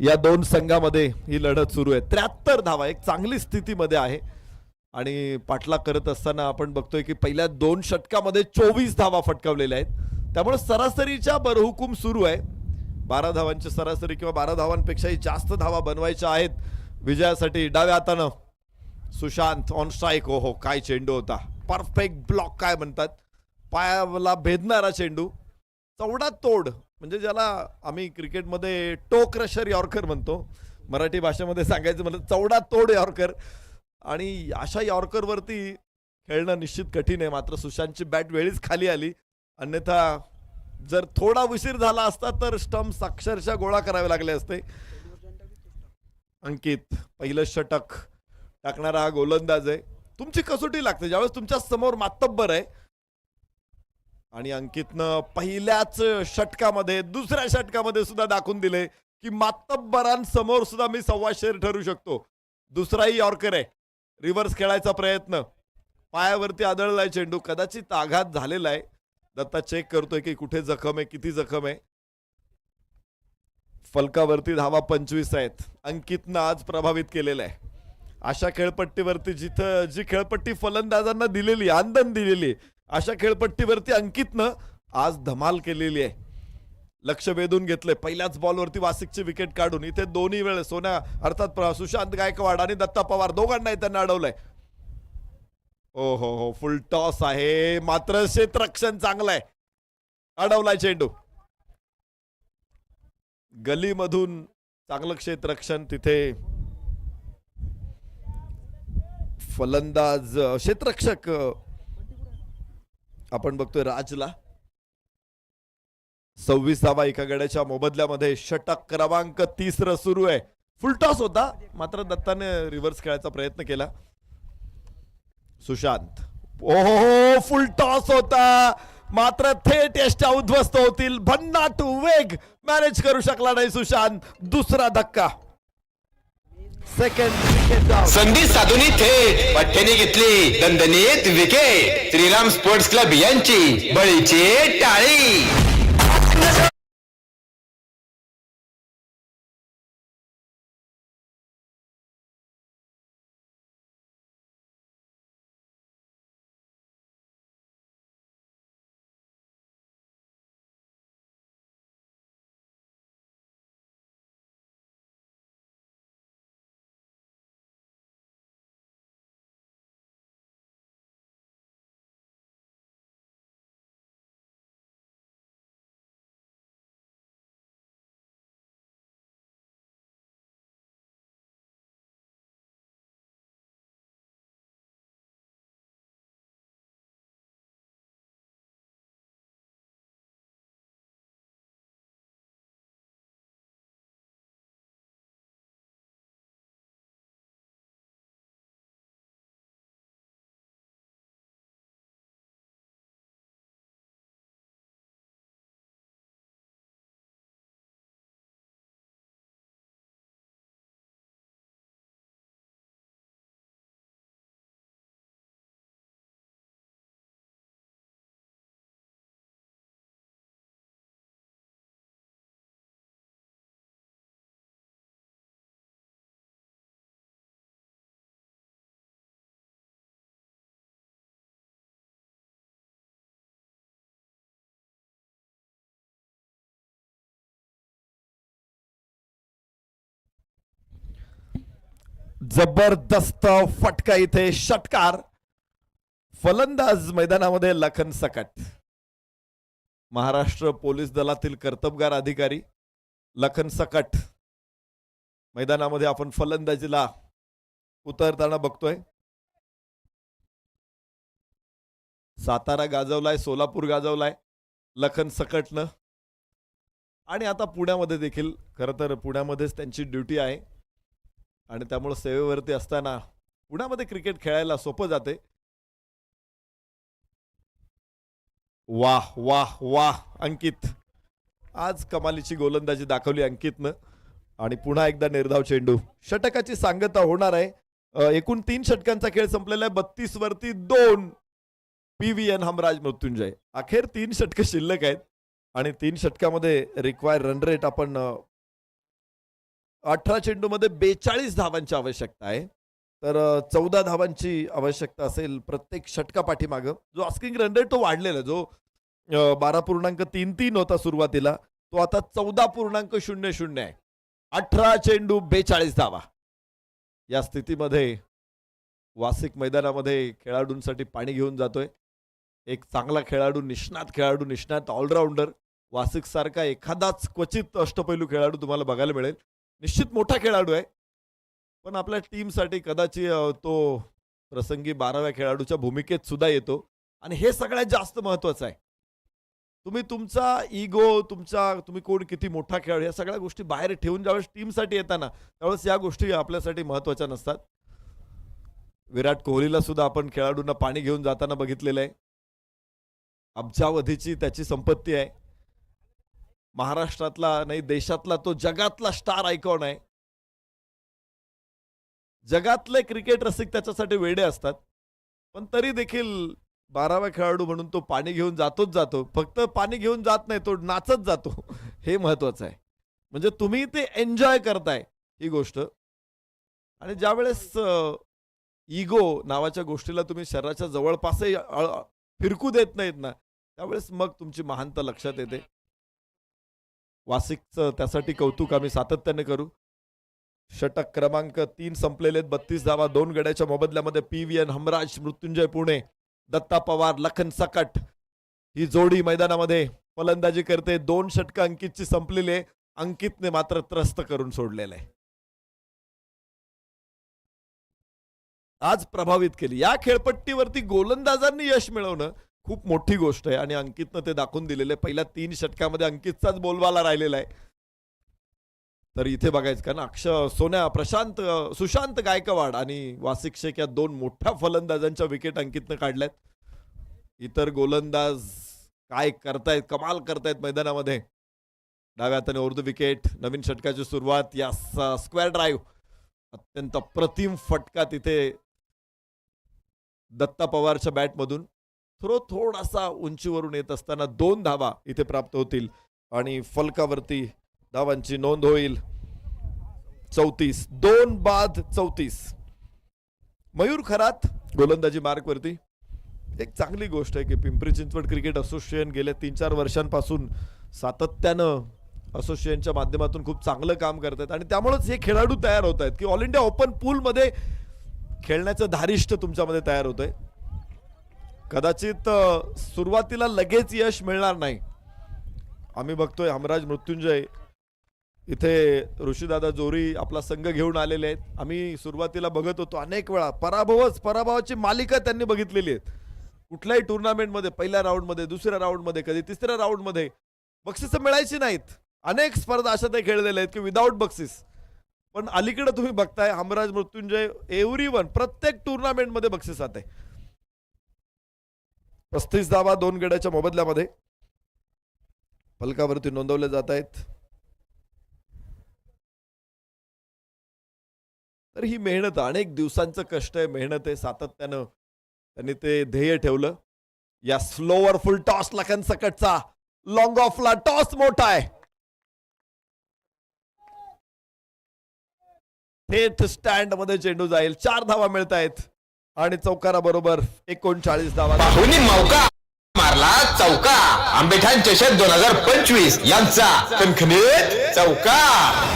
या 2 संघामध्ये ही लढत सुरू आहे. 73 धावा एक चांगली स्थितीमध्ये आहे आणि पाठलाग करत असताना आपण बघतोय की पहिल्या 2 षटकामध्ये 24 धावा फटकावलेल्या आहेत. त्यामुळे सरासरीच्या बरहुकूम सुरू आहे. 12 धावांची सरासरी किंवा 12 धावांपेक्षाही जास्त धावा बनवायच्या आहेत विजयासाठी. डाव्या हातानं सुशांत ऑन स्ट्राईक. हो काय चेंडू होता. परफेक्ट ब्लॉक काय म्हणतात, पायाला भेदणारा चेंडू. चौडा तोड म्हणजे ज्याला आम्ही क्रिकेटमध्ये टो क्रशर यॉर्कर म्हणतो, मराठी भाषेमध्ये सांगायचं म्हणजे चौडा तोड यॉर्कर. आणि अशा यॉर्करवरती खेळणं निश्चित कठीण आहे. मात्र सुशांतची बॅट वेळीच खाली आली, अन्यथा जर थोडा उशीर झाला असता तर स्टंप्स अक्षरशः गोळा करावे लागले असते. अंकित पहिलं षटक टाकणारा हा गोलंदाज आहे. तुमची कसोटी लागते ज्यावेळेस तुमच्या समोर मातब्बर आहे. आणि अंकितनं पहिल्याच षटकामध्ये दुसऱ्या षटकामध्ये सुद्धा दाखवून दिले की मातब्बरांसमोर सुद्धा मी सव्वाशेर ठरू शकतो. दुसराही यॉर्कर आहे. रिव्हर्स खेळायचा प्रयत्न, पायावरती आदळलाय चेंडू, कदाचित आघात झालेला आहे. दत्ता चेक करतोय की कुठे जखम आहे, किती जखम आहे. फलकावरती धावा 25 आहेत. अंकितनं आज प्रभावित केलेलं आहे. अशा खेळपट्टीवरती जिथं जी खेळपट्टी फलंदाजांना दिलेली, आंदन दिलेली, अशा खेळपट्टीवरती अंकितनं आज धमाल केलेली आहे. लक्ष वेधून घेतलंय. पहिल्याच बॉलवरती वासिकची विकेट काढून इथे दोन्ही वेळ सोन्या अर्थात सुशांत गायकवाड आणि दत्ता पवार दोघांनाही त्यांना अडवलंय. ओ हो फुल टॉस आहे, मात्र क्षेत्ररक्षण चांगलं आहे. अडवलाय चेंडू. गलीमधून चांगलं क्षेत्ररक्षण. तिथे फलंदाज क्षेत्ररक्षक आपण बघतोय राजला 26 धावा एका गड्याच्या मोबदल्यामध्ये. षटक क्रमांक 30 सुरू आहे. फुलटॉस होता मात्र दत्ताने रिव्हर्स खेळायचा प्रयत्न केला. सुशांत ओहो फुलटॉस होता मात्र थेट यष्ट्या उद्ध्वस्त होतील. भन्नाट वेग मॅनेज करू शकला नाही सुशांत. दुसरा धक्का. Second wicket down. संधी साधून थेट पठ्ठ्याने घेतली दणदणीत विकेट. श्रीराम स्पोर्ट्स क्लब यांची बळीची टाळी. जबरदस्त फटका इथे. षटकार. फलंदाज मैदानामध्ये लखन सकट. महाराष्ट्र पोलीस दलातील कर्तबगार अधिकारी लखन सकट मैदानामध्ये आपण फलंदाजीला उतरताना बघतोय. सातारा गाजवलाय, सोलापूर गाजवलाय लखन सकटनं. आणि आता पुण्यामध्ये देखील खरं तर पुण्यामध्येच त्यांची ड्युटी आहे आणि त्यामुळे सेवेवरती असताना पुण्यामध्ये क्रिकेट खेळायला सोपं जाते. वाह वाह वाह अंकित. आज कमालीची गोलंदाजी दाखवली अंकितनं आणि पुन्हा एकदा निर्धाव चेंडू. षटकाची सांगता होणार आहे. एकूण 3 षटकांचा खेळ संपलेला आहे. 32 वरती 2. PVN हमराज मृत्युंजय. अखेर 3 षटक शिल्लक आहेत आणि 3 षटकामध्ये रिक्वायर रन रेट आपण 18 चेंडूमध्ये 42 धावांची आवश्यकता आहे. तर 14 धावांची आवश्यकता असेल प्रत्येक षटका पाठीमागं. जो आस्किंग रन रेट तो वाढलेला, जो 12.33 होता सुरुवातीला, तो आता 14.00 आहे. 18 चेंडू 42 धावा. या स्थितीमध्ये वासिक मैदानामध्ये खेळाडूंसाठी पाणी घेऊन जातोय. एक चांगला खेळाडू, निष्णात ऑलराऊंडर. वासिक सारखा एखादाच क्वचित अष्टपैलू खेळाडू तुम्हाला बघायला मिळेल. निश्चित मोठा खेळाडू आहे पण आपल्या टीमसाठी कदाचित तो प्रसंगी 12व्या खेळाडूच्या भूमिकेत सुद्धा येतो आणि हे सगळ्यात जास्त महत्वाचं आहे. तुम्ही तुमचा इगो, तुम्ही कोण किती मोठा खेळाडू, या सगळ्या गोष्टी बाहेर ठेवून ज्यावेळेस टीमसाठी येताना त्यावेळेस या गोष्टी आपल्यासाठी महत्वाच्या नसतात. विराट कोहलीला सुद्धा आपण खेळाडूंना पाणी घेऊन जाताना बघितलेलं आहे. अब्जावधीची त्याची संपत्ती आहे. महाराष्ट्रातला नाही देशातला तो जगातला स्टार आयकॉन आहे. जगातले क्रिकेट रसिक त्याच्यासाठी वेडे असतात पण तरी देखील 12वा खेळाडू म्हणून तो पाणी घेऊन जातो. फक्त पाणी घेऊन जात नाही, तो नाचत जातो. हे महत्वाचं आहे. म्हणजे तुम्ही ते एन्जॉय करताय ही गोष्ट. आणि ज्यावेळेस इगो नावाच्या गोष्टीला तुम्ही शरीराच्या जवळपासही फिरकू देत नाहीत ना, त्यावेळेस मग तुमची महानता लक्षात येते. वासिकचं त्यासाठी कौतुक आम्ही सातत्याने करू. षटक क्रमांक 3 संपलेले 32 धावा 2 गड्याच्या मोबदल्यामध्ये. PVN हमराज मृत्युंजय पुणे, दत्ता पवार, लखन सकट ही जोडी मैदानामध्ये फलंदाजी करते. 2 षटक अंकितची संपलेली आहे. अंकितने मात्र त्रस्त करून सोडलेलं आहे. आज प्रभावित केली. या खेळपट्टीवरती गोलंदाजांनी यश मिळवणं खूप मोठी गोष्ट आहे आणि अंकितनं ते दाखवून दिलेलं आहे. पहिल्या 3 षटकामध्ये अंकितचाच बोलबाला राहिलेला आहे. तर इथे बघायचं कारण सोन्या, प्रशांत, सुशांत गायकवाड आणि वासिक शेख या 2 मोठ्या फलंदाजांच्या विकेट अंकितनं काढल्यात. इतर गोलंदाज काय करतायत, कमाल करतायत मैदानामध्ये. डाव्या हाताने उर्दू विकेट. नवीन षटकाची सुरुवात. या स्क्वेअर ड्राईव्ह अत्यंत अप्रतिम फटका तिथे दत्ता पवारच्या बॅटमधून. थोडासा उंचीवरून येत असताना 2 धावा इथे प्राप्त होतील आणि फलकावरती धावांची नोंद होईल. 34, 2 बाद 34. मयूर खरात गोलंदाजी मार्कवरती. एक चांगली गोष्ट आहे की पिंपरी चिंचवड क्रिकेट असोसिएशन गेल्या 3-4 वर्षांपासून सातत्यानं असोसिएशनच्या माध्यमातून खूप चांगलं काम करतात आणि त्यामुळेच हे खेळाडू तयार होत आहेत की ऑल इंडिया ओपन पूलमध्ये खेळण्याचं धारिष्ट तुमच्यामध्ये तयार होत आहे. कदाचित सुरुवातीला लगेच यश मिळणार नाही. आम्ही बघतोय हमराज मृत्युंजय इथे ऋषीदादा जोरी आपला संघ घेऊन आलेले आहेत. आम्ही सुरुवातीला बघत होतो अनेक वेळा पराभवाची मालिका त्यांनी बघितलेली आहेत. कुठल्याही टुर्नामेंटमध्ये पहिल्या राऊंडमध्ये, दुसऱ्या राऊंडमध्ये, कधी तिसऱ्या राऊंडमध्ये बक्षिसं मिळायची नाहीत. अनेक स्पर्धा अशा ते खेळलेल्या आहेत की विदाऊट बक्षीस. पण अलीकडे तुम्ही बघताय हमराज मृत्युंजय एव्हरीवन प्रत्येक टुर्नामेंटमध्ये बक्षिसात आहे. 35 धावा 2 गड्याच्या मोबदल्यामध्ये फलकावरती नोंदवले जात आहेत. तर ही मेहनत, अनेक दिवसांचं कष्ट आहे, मेहनत आहे. सातत्यानं त्यांनी ते ध्येय ठेवलं. या स्लोवर फुल टॉस लखन सकटचा लॉंग ऑफला टॉस मोठा आहे. थेट स्टँड मध्ये चेंडू जाईल. 4 धावा मिळत आहेत आणि चौकारा बरोबर 39 धावा. बाहुनी मौका मारला चौका. आंबेठाण चषक 2025 यांचा खणखणीत चौकार.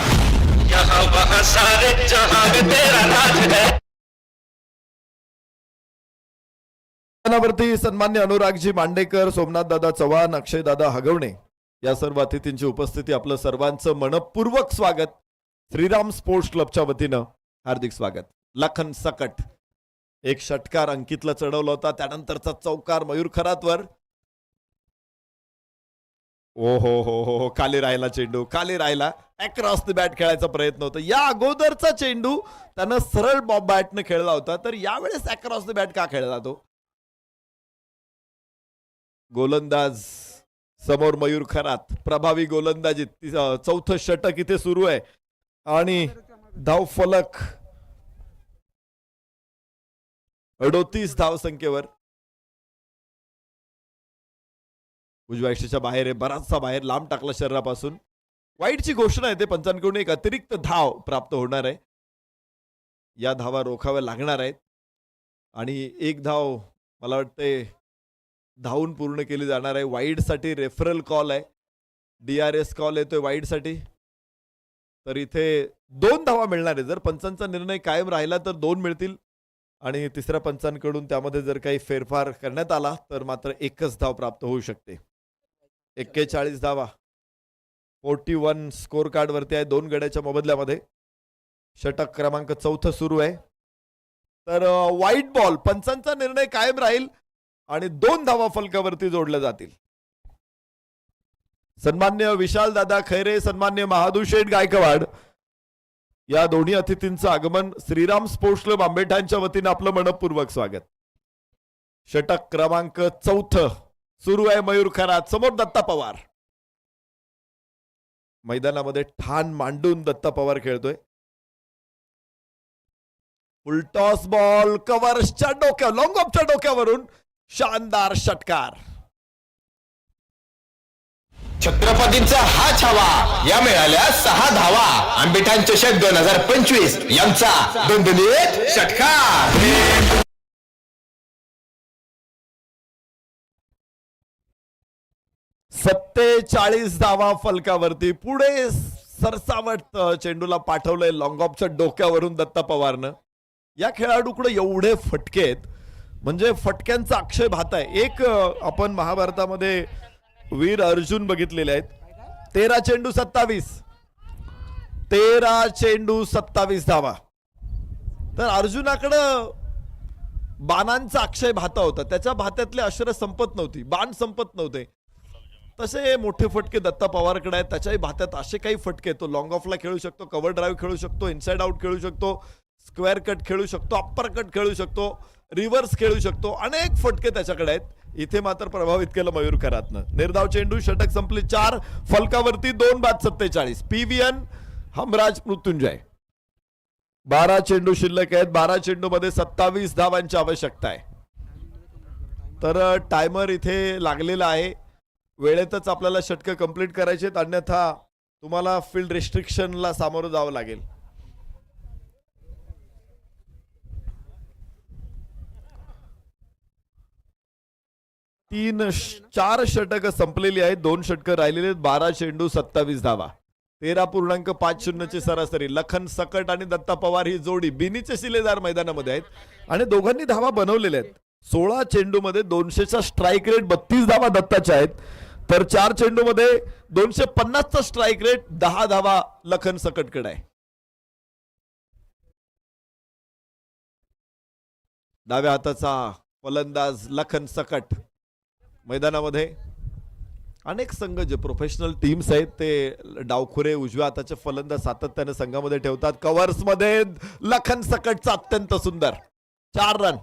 वरती सन्मान्य अनुरागजी मांडेकर, सोमनाथ दादा चव्हाण, अक्षय दादा हगवणे या सर्व अतिथींची उपस्थिती. आपलं सर्वांचं मनपूर्वक स्वागत. श्रीराम स्पोर्ट्स क्लबच्या वतीनं हार्दिक स्वागत. लखन सकट एक षटकार अंकितला चढवला होता, त्यानंतरचा चौकार मयूर खरातवर. ओ हो, खाली राहिला चेंडू, खाली राहिला. अक्रॉस द बॅट खेळायचा प्रयत्न होता. या अगोदरचा चेंडू त्यानं सरळ बॅटनं खेळला होता, तर यावेळेस अक्रॉस द बॅट का खेळला तो? गोलंदाज समोर मयूर खरात, प्रभावी गोलंदाजी. 4थं षटक इथे सुरू आहे आणि धाव फलक 38 धावसंख्येवर. उजव्या यष्टीच्या बाहेर आहे, बराचसा बाहेर, लांब टाकला शरीरापासून. वाईटची घोषणा आहे ते पंचांकडून एक अतिरिक्त धाव प्राप्त होणार आहे. या धावा रोखाव्या लागणार आहेत आणि एक धाव मला वाटते धावून पूर्ण केली जाणार आहे. वाईड साठी रेफरल कॉल आहे, DRS कॉल येतोय वाईड साठी. तर इथे 2 धावा मिळणार आहे. जर पंचांचा निर्णय कायम राहिला तर 2 मिळतील आणि तिसऱ्या पंचांकडून त्यामध्ये जर काही फेरफार करण्यात आला तर मात्र 1च धाव प्राप्त होऊ शकते. 41 धावा 41 स्कोर कार्ड वरती आहे 2 गड्याच्या मोबदल्यामध्ये. षटक क्रमांक 4 सुरू आहे. तर वाईट बॉल, पंचांचा निर्णय कायम राहील आणि 2 धावा फलकावरती जोडल्या जातील. सन्मान्य विशाल दादा खैरे, सन्मान्य महादू शेठ गायकवाड या दोन्ही अतिथींचं आगमन. श्रीराम स्पोर्ट्स क्लब आंबेठाणच्या वतीने आपलं मनपूर्वक स्वागत. षटक क्रमांक 4 सुरू आहे. मयूर खरात समोर दत्ता पवार. मैदानामध्ये ठाण मांडून दत्ता पवार खेळतोय. फुलटॉस बॉल कव्हर्सच्या डोक्यावर, लॉंग ऑफच्या डोक्यावरून शानदार षटकार. छत्रपतींचा हा छावा. या मिळाल्या 6 धावा. आंबेठाण चषक 2025 यांचा दणदणीत षटकार. 47 धावा फलकावरती. पुढे सरसावट चेंडूला पाठवलंय लॉंग ऑफच्या डोक्यावरून दत्ता पवारनं. या खेळाडूकडे एवढे फटके आहेत म्हणजे फटक्यांचा अक्षय भात आहे. एक आपण महाभारतामध्ये वीर अर्जुन बघितलेले आहेत. 13 चेंडू 27, 13 चेंडू 27 धावा. तर अर्जुनाकडं बाणांचा अक्षय भाता होता, त्याच्या भात्यातले अक्षर संपत नव्हती, बाण संपत नव्हते. तसे मोठे फटके दत्ता पवारकडे आहेत. त्याच्याही भात्यात असे काही फटके, तो लॉंग ऑफला खेळू शकतो, कव्हर ड्राईव्ह खेळू शकतो, इनसाइड आउट खेळू शकतो, स्क्वेअर कट खेळू शकतो, अप्पर कट खेळू शकतो, रिव्हर्स खेळू शकतो. अनेक फटके त्याच्याकडे आहेत. इथे मात्र प्रभावित केलं मयूर करातनं. निर्धाव चेंडू, षटक संपले 4 फलकावरती 2 बाद 47. PVN हमराज मृत्युंजय. 12 चेंडू शिल्लक आहेत. 12 चेंडू मध्ये 27 धावांची आवश्यकता आहे. तर टायमर इथे लागलेला आहे. वेळेतच आपल्याला षटकं कंप्लीट करायचे आहेत, अन्यथा तुम्हाला फील्ड रिस्ट्रिक्शनला सामोरं जावं लागेल. चार षटकं संपलेली आहेत, 2 षटकं राहिलेली आहेत. 12 चेंडू 27 धावा, 13.50 ची सरासरी. लखन सकट आणि दत्ता पवार ही जोडी बिनीचे शिलेदार मैदानामध्ये आहेत आणि दोघांनी धावा बनवलेल्या आहेत. 16 चेंडू मध्ये 200चा स्ट्राईक रेट, 32 धावा दत्ताच्या आहेत. तर 4 चेंडू मध्ये 250चा स्ट्राईक रेट, 10 धावा लखन सकटकडे आहे. डाव्या हाताचा फलंदाज लखन सकट. मैदानामध्ये अनेक संघ जे प्रोफेशनल टीम्स आहेत ते डावखुरे उजव्या हाताचे फलंदाज सातत्याने संघामध्ये ठेवतात. कव्हर्स मध्ये लखन सकटचा अत्यंत सुंदर 4 रन.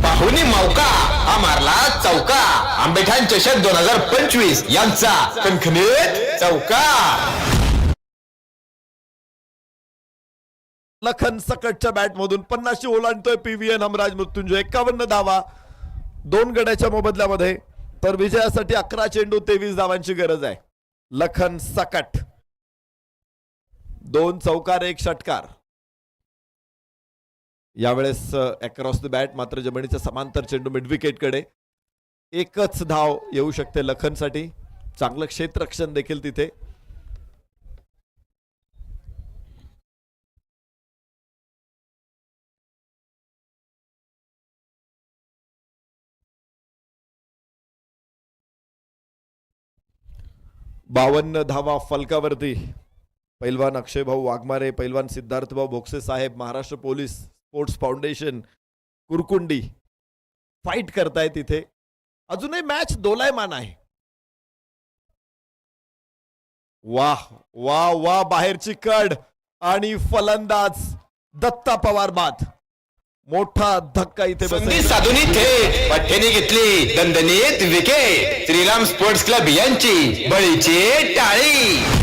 पाहुणी मौका हा मारला चौका. आंबेठाण चषक 2025 यांचा खणखणीत चौका. लखन सकटच्या बॅट मधून 50 ओलांडतोय PVN हमराज मृत्युंजय. 51 धावा 2 गड्याच्या मोबदल्यामध्ये. तर विजयासाठी 11 चेंडू 23 धावांची गरज आहे. लखन सकट 2 चौकार 1 षटकार. यावेळेस अक्रॉस द बॅट मात्र जमिनीचा समांतर चेंडू मिड विकेट कडे. 1च धाव येऊ शकते लखनसाठी. चांगलं क्षेत्ररक्षण देखील तिथे. बावन्न धावा फलकावरती. पैलवान अक्षय भाऊ वाघमारे, पैलवान सिद्धार्थ भाऊ भोगसे साहेब, Maharashtra police sports foundation Kurkundi fight करतायत इथे. अजूनही मॅच दोलायमान आहे. वाह वाह वाह, बाहेरची कड आणि फलंदाज दत्ता पवार बाद. मोठा धक्का इथे संधी बसेल. साधुनी थेट पठ्ठेने घेतली दणदणीत विकेट. श्रीराम स्पोर्ट्स क्लब यांची बळीची टाळी.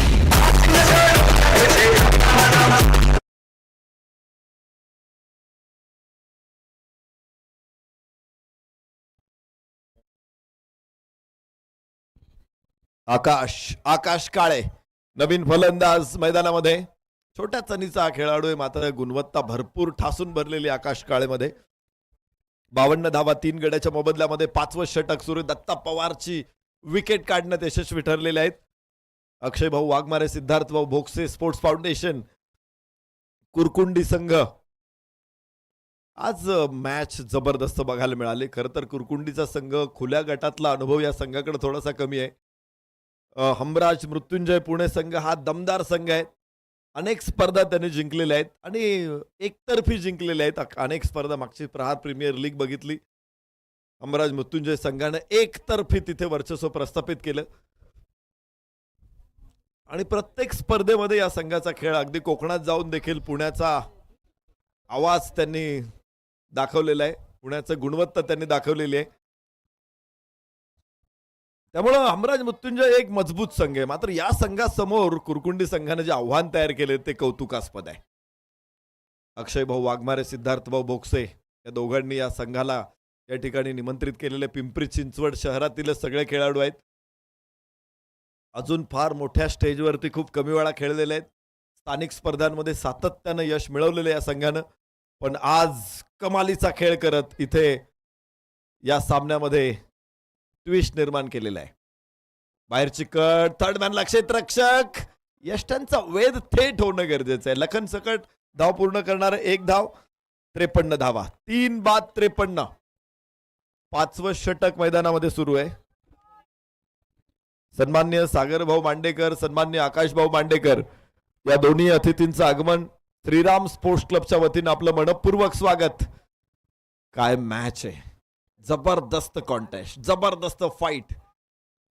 आकाश काळे नवीन फलंदाज मैदानामध्ये. छोट्या चणीचा हा खेळाडू आहे, मात्र गुणवत्ता भरपूर ठासून भरलेली आकाश काळेमध्ये. 52 धावा 3 गड्याच्या मोबदल्यामध्ये 5वं षटक सुरू. दत्ता पवारची विकेट काढण्यात यशस्वी ठरलेले आहेत. अक्षय भाऊ वाघमारे, सिद्धार्थ भाऊ भोगसे स्पोर्ट्स फाउंडेशन कुरकुंडी संघ. आज मॅच जबरदस्त बघायला मिळाली. खरं तर कुरकुंडीचा संघ खुल्या गटातला अनुभव या संघाकडे थोडासा कमी आहे. हमराज मृत्युंजय पुणे संघ हा दमदार संघ आहे. अनेक स्पर्धा त्यांनी जिंकलेल्या आहेत आणि एकतर्फी जिंकलेल्या आहेत. अनेक स्पर्धा मागची प्रहार प्रीमियर लीग बघितली. हमराज मृत्युंजय संघाने एकतर्फी तिथे वर्चस्व प्रस्थापित केलं आणि प्रत्येक स्पर्धेमध्ये या संघाचा खेळ, अगदी कोकणात जाऊन देखील पुण्याचा आवाज त्यांनी दाखवलेला आहे. पुण्याचं गुणवत्ता त्यांनी दाखवलेली आहे. त्यामुळं हमराज मृत्युंजय एक मजबूत संघ आहे. मात्र या संघासमोर कुरकुंडी संघाने जे आव्हान तयार केले ते कौतुकास्पद आहे. अक्षय भाऊ वाघमारे, सिद्धार्थ भाऊ भोगसे या दोघांनी या संघाला या ठिकाणी निमंत्रित केलेले पिंपरी चिंचवड शहरातील सगळे खेळाडू आहेत. अजून फार मोठ्या स्टेजवरती खूप कमी वेळा खेळलेले आहेत. स्थानिक स्पर्धांमध्ये सातत्यानं यश मिळवलेलं या संघानं. पण आज कमालीचा खेळ करत इथे या सामन्यामध्ये ट्विस्ट निर्माण केलेला आहे. बाहेरची कट, थर्ड मॅनला क्षेत्ररक्षक. यष्टांचा वेध थेट होणं गरजेचं आहे. लखन सकट धाव पूर्ण करणारे 1 धाव, 53 धावा, 3 बाद 53. 5वं षटक मैदानामध्ये सुरू आहे. सन्मान्य सागर भाऊ मांडेकर, सन्मान्य आकाश भाऊ मांडेकर या दोन्ही अतिथींचं आगमन. श्रीराम स्पोर्ट्स क्लबच्या वतीनं आपलं मनपूर्वक स्वागत. काय मॅच आहे, जबरदस्त कॉन्टेस्ट, जबरदस्त फाईट.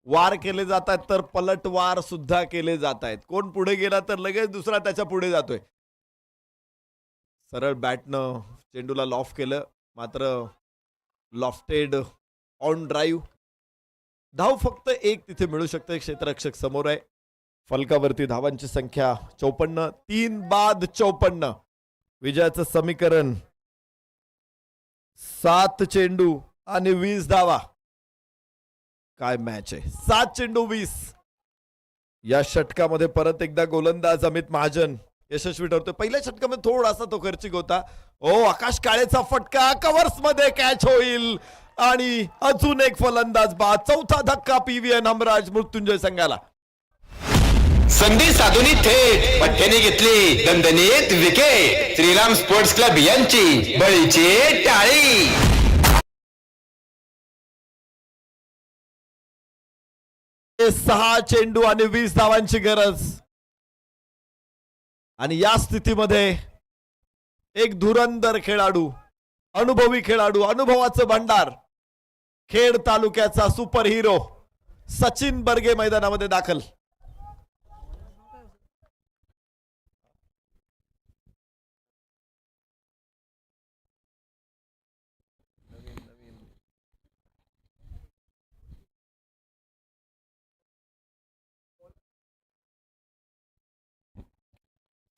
वार केले जात आहेत तर पलटवार सुद्धा केले जात आहेत. कोण पुढे गेला तर लगेच दुसरा त्याच्या पुढे जातोय. सरळ बॅटनं चेंडूला लॉफ केलं, मात्र लॉफ्टेड ऑन ड्राईव्ह. धाव फक्त एक तिथे मिळू शकते. क्षेत्ररक्षक समोर आहे. फलकावरती धावांची संख्या 54. 3 बाद 54. विजयाचं समीकरण 7 चेंडू आणि 20 धावा. काय मॅच आहे. 7 चेंडू 20. या षटकामध्ये परत एकदा गोलंदाज अमित महाजन यशस्वी ठरतोय. पहिल्या षटकामध्ये थोडासा तो खर्चिक होता. आकाश काळेचा फटका कव्हर्स मध्ये कॅच होईल आणि अजून एक फलंदाज बाद. चौथा धक्का PVN हमराज मृत्युंजय संघाला. संधी साधूनी थेट पठ्ठ्याने घेतली दणदणीत विकेट. श्रीराम स्पोर्ट्स क्लब यांची बळीची टाळी. 6 चेंडू आणि 20 धावांची गरज. आणि या स्थितीमध्ये एक धुरंदर खेळाडू, अनुभवी खेळाडू, अनुभवाचं भंडार, खेड तालुक्याचा सुपर हिरो सचिन बर्गे मैदानामध्ये दाखल.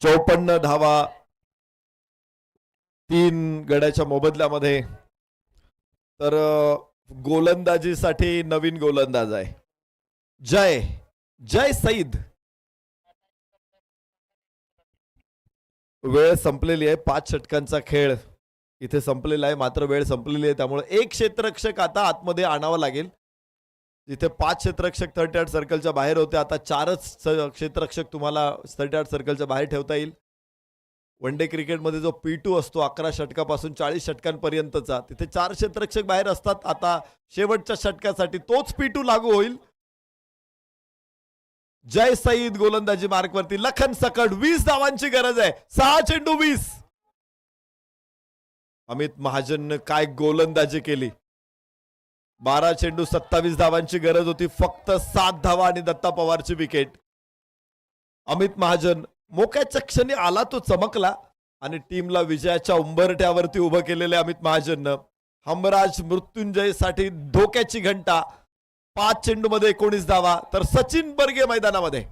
चौपन्न धावा 3 गड्याच्या मोबदल्यामध्ये. तर गोलंदाजीसाठी नवीन गोलंदाज आहे जय सईद. वेळ संपलेली आहे. 5 षटकांचा खेळ इथे संपलेला आहे, मात्र वेळ संपलेली आहे. त्यामुळे एक क्षेत्ररक्षक आता आतमध्ये आणावा लागेल. जिथे 5 क्षेत्ररक्षक 38 सर्कलच्या बाहेर होते, आता 4च क्षेत्ररक्षक तुम्हाला 38 सर्कलच्या बाहेर ठेवता येईल. वन डे क्रिकेटमध्ये जो P2 असतो 11 षटकापासून 40 षटकांपर्यंतचा, तिथे 4 क्षेत्ररक्षक बाहेर असतात. आता शेवटच्या षटकासाठी तोच P2 लागू होईल. जय सईद गोलंदाजी मार्कवरती. लखन सकट 20 धावांची गरज आहे. 6 चेंडू 20. अमित महाजनने काय गोलंदाजी केली. 12 चेंडू 27 धावांची गरज होती. फक्त 7 धावा आणि दत्ता पवारची विकेट. अमित महाजन मोक्याच्या क्षणी आला तो चमकला आणि टीमला विजयाच्या उंबरठ्यावरती उभं केलेल्या अमित महाजननं हमराज मृत्युंजय साठी धोक्याची घंटा. 5 चेंडू मध्ये 19 धावा. तर सचिन बर्गे मैदानामध्ये.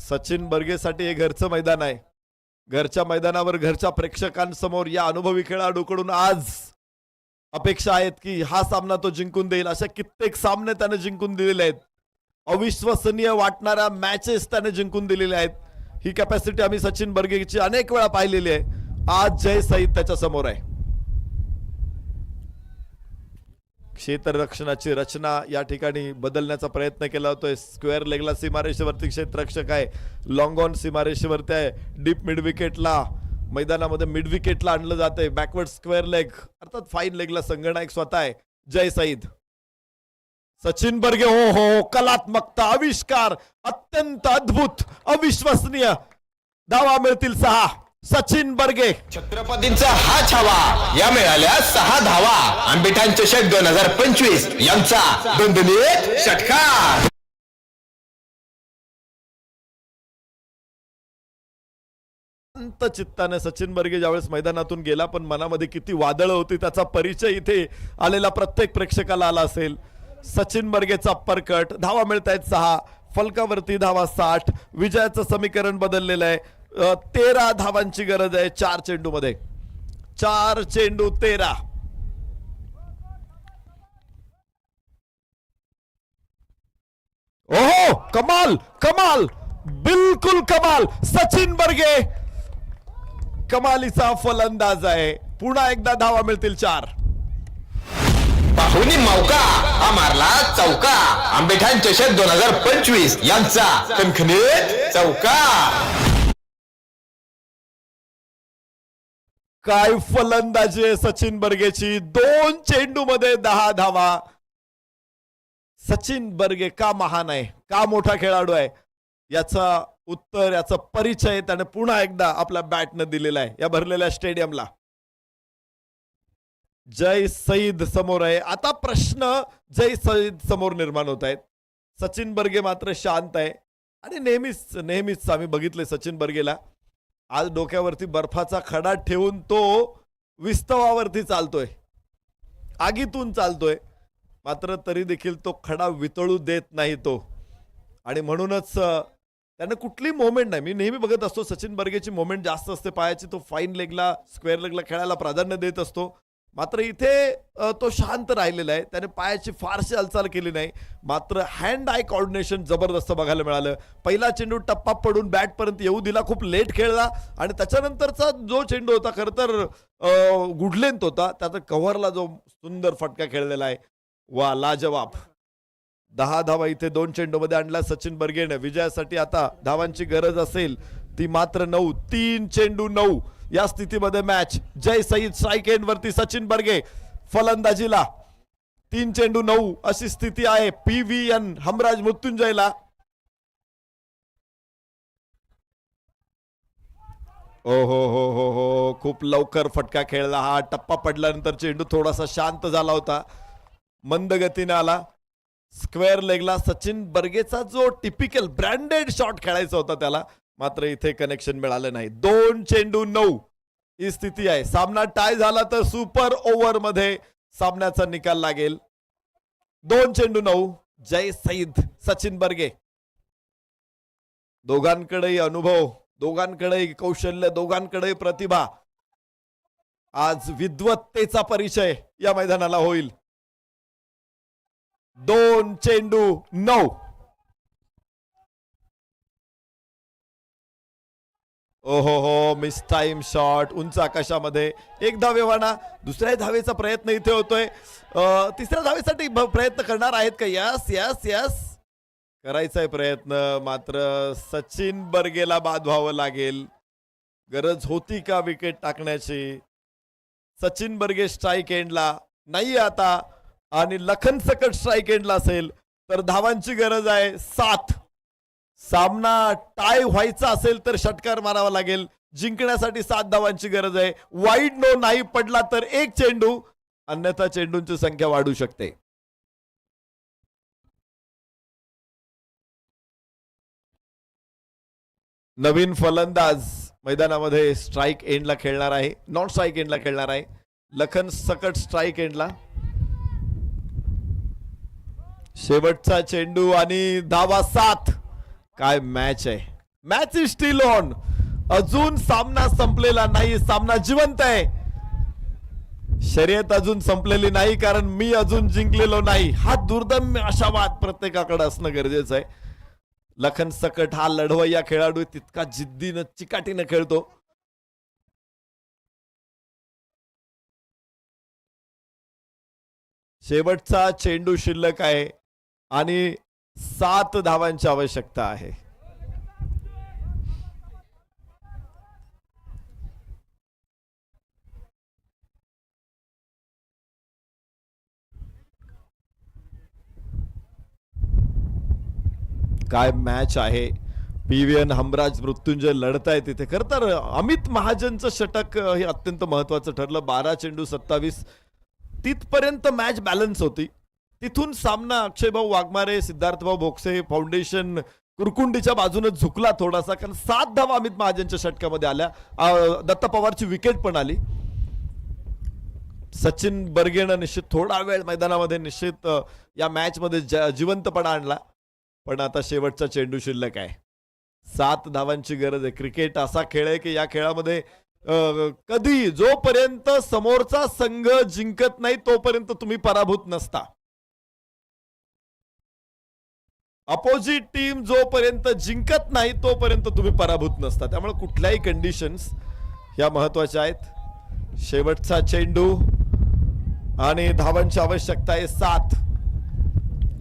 सचिन बर्गेसाठी हे घरचं मैदान आहे. घरच्या मैदानावर घरच्या प्रेक्षकांसमोर या अनुभवी खेळाडूकडून आज अपेक्षा आहेत की हा सामना तो जिंकून देईल. अशा कित्येक सामने त्याने जिंकून दिलेले आहेत. अविश्वसनीय वाटणाऱ्या मॅचेस त्याने जिंकून दिलेल्या आहेत. ही कॅपॅसिटी आम्ही सचिन बर्गेची अनेक वेळा पाहिलेली आहे. आज जय सईद त्याच्या समोर आहे. क्षेत्ररक्षणाची रचना या ठिकाणी बदलण्याचा प्रयत्न केला होतोय. स्क्वेअर लेगला सीमारेषेवरती क्षेत्ररक्षक आहे. लॉंग ऑन सीमारेषेवरती आहे. डीप मिड विकेटला मैदानामध्ये मिड विकेटला आणलं जातंय. बॅकवर्ड स्क्वेअर लेग अर्थात फाईन लेगला संगणक स्वतः आहे जय सईद. सचिन बर्गे हो कलात्मकता, आविष्कार, अत्यंत अद्भुत, अविश्वसनीय. धावा मिळतील 6. सचिन बर्गे. छत्रपतींचा हा छावा. या मिळाल्या 6 धावा. आंबेठाण चषक 2025 यांचा दणदणीत षटकार. शांत चित्ताने सचिन बर्गे ज्यावेळेस मैदानातून गेला, पण मनामध्ये किती वादळ होती त्याचा परिचय इथे आलेला प्रत्येक प्रेक्षकाला आला असेल. सचिन बर्गेचा परकट. धावा मिळत आहेत 6. फलकावरती धावा 60. विजयाचं समीकरण बदललेलं आहे. 13 धावांची गरज आहे 4 चेंडू मध्ये. 4 चेंडू 13. ओहो कमाल कमाल, बिलकुल कमाल. सचिन बर्गे कमालीचा फलंदाज आहे. पुन्हा एकदा धावा मिळतील 4. पाहुणी मौका हा मारला चौका. आंबेठाण चषक 2025 यांचा खणखणीत चौका. काय फलंदाजी आहे सचिन बर्गेची. 2 चेंडू मध्ये 10 धावा. सचिन बर्गे का महान आहे, का मोठा खेळाडू आहे, याचा उत्तर, याचा परिचय त्याने पुन्हा एकदा आपल्या बॅटनं दिलेला आहे या भरलेल्या स्टेडियमला. जय सईद समोर आहे. आता प्रश्न जय सईद समोर निर्माण होत आहेत. सचिन बर्गे मात्र शांत आहे आणि नेहमीच आम्ही बघितले सचिन बर्गेला. आज डोक्यावरती बर्फाचा खडा ठेवून तो विस्तवावरती चालतोय, आगीतून चालतोय, मात्र तरी देखील तो खडा वितळू देत नाही तो. आणि म्हणूनच त्यानं कुठली मोमेंट नाही. मी नेहमी बघत असतो सचिन बर्गेची मोमेंट जास्त असते पायाची. तो फाईन लेगला, स्क्वेअर लेगला खेळायला प्राधान्य देत असतो. मात्र इथे तो शांत राहिलेला आहे. त्याने पायाची फारशी हालचाल केली नाही. मात्र हँड आय कोऑर्डिनेशन जबरदस्त बघायला मिळालं. पहिला चेंडू टप्पा पडून बॅटपर्यंत येऊ दिला, खूप लेट खेळला आणि त्याच्यानंतरचा जो चेंडू होता खरं तर गुडलेंथ होता, त्याचा कव्हरला जो सुंदर फटका खेळलेला आहे, वा लाजवाब. 10 धावा इथे 2 चेंडूमध्ये आणला सचिन बर्गेने. विजयासाठी आता धावांची गरज असेल ती मात्र 9. 3 चेंडू 9 या स्थितीमध्ये मॅच. जय सईद स्ट्राईक एंड वरती, सचिन बर्गे फलंदाजीला. 3 चेंडू 9 अशी स्थिती आहे PVN हमराज मृत्युंजयला. ओ हो, खूप लवकर फटका खेळला हा. टप्पा पडल्यानंतर चेंडू थोडासा शांत झाला होता, मंद गतीने आला. स्क्वेअर लेगला सचिन बर्गेचा जो टिपिकल ब्रँडेड शॉट खेळायचा होता त्याला, मात्र इथे कनेक्शन मिळालं नाही. 2 चेंडू 9 ही स्थिती आहे. सामना टाय झाला तर सुपर ओव्हर मध्ये सामन्याचा निकाल लागेल. 2 चेंडू 9. जय सईद, सचिन बर्गे. दोघांकडेही अनुभव, दोघांकडेही कौशल्य, दोघांकडेही प्रतिभा. आज विद्वत्तेचा परिचय या मैदानाला होईल. 2 चेंडू 9. ओहो, मिस टाइम शॉट उंच आकाशामध्ये. एक धावेवाना, दुसऱ्या धावेचा प्रयत्न इथे होतोय. तिसऱ्या धावेसाठी प्रयत्न करणार आहेत का? यस यस यस, करायचा आहे प्रयत्न, मात्र सचिन बर्गेला बाद व्हावं लागेल. गरज होती का विकेट टाकण्याची? सचिन बर्गे स्ट्राईक एंडला नाही आता, आणि लखन सकट स्ट्राईक एंडला असेल तर धावांची गरज आहे 7. सामना टाय व्हायचा असेल तर षटकार मारावा लागेल. जिंकण्यासाठी 7 धावांची गरज आहे. वाईड नो नाही पडला तर 1 चेंडू, अन्यथा चेंडूंची संख्या वाढू शकते. नवीन फलंदाज मैदानामध्ये स्ट्राईक एंडला खेळणार आहे, नॉन स्ट्राईक एंडला खेळणार आहे. लखन सकट स्ट्राईक एंडला. शेवटचा चेंडू आणि धावा 7. काय मॅच आहे. Match is steel on. अजून सामना संपलेला नाही, सामना जिवंत आहे. शर्यत अजून संपलेली नाही, कारण मी अजून जिंकलेलो नाही. हा दुर्दम्य आशावाद प्रत्येकाकडे असणं गरजेचं आहे. लखन सकट हा लढवय्या खेळाडू, तितका जिद्दीनं चिकाटीनं खेळतो. शेवटचा चेंडू शिल्लक आहे आणि 7 धावांची आवश्यकता आहे. काय मॅच आहे. PVN हमराज मृत्युंजय लढत आहे तिथे. खरं तर अमित महाजनचं षटक हे अत्यंत महत्वाचं ठरलं. 12 चेंडू 27 तिथपर्यंत मॅच बॅलन्स होती. तिथून सामना अक्षयभाऊ वाघमारे, सिद्धार्थभाऊ भोकसे फाउंडेशन कुरकुंडीच्या बाजूने झुकला थोडासा, कारण 7 धावा अमित महाजनच्या षटकामध्ये आल्या. दत्ता पवारची विकेट पण आली. सचिन बर्गेनं निश्चित थोडा वेळ मैदानामध्ये निश्चित या मॅच मध्ये जिवंतपणा आणला, पण आता शेवटचा चेंडू शिल्लक आहे. 7 धावांची गरज आहे. क्रिकेट असा खेळ आहे की या खेळामध्ये कधी जोपर्यंत समोरचा संघ जिंकत नाही तोपर्यंत तुम्ही पराभूत नसता. अपोजिट टीम जोपर्यंत जिंकत नाही तोपर्यंत तुम्ही पराभूत नसता. त्यामुळे कुठल्याही कंडिशन्स या महत्वाच्या आहेत. शेवटचा चेंडू आणि धावांची आवश्यकता आहे 7.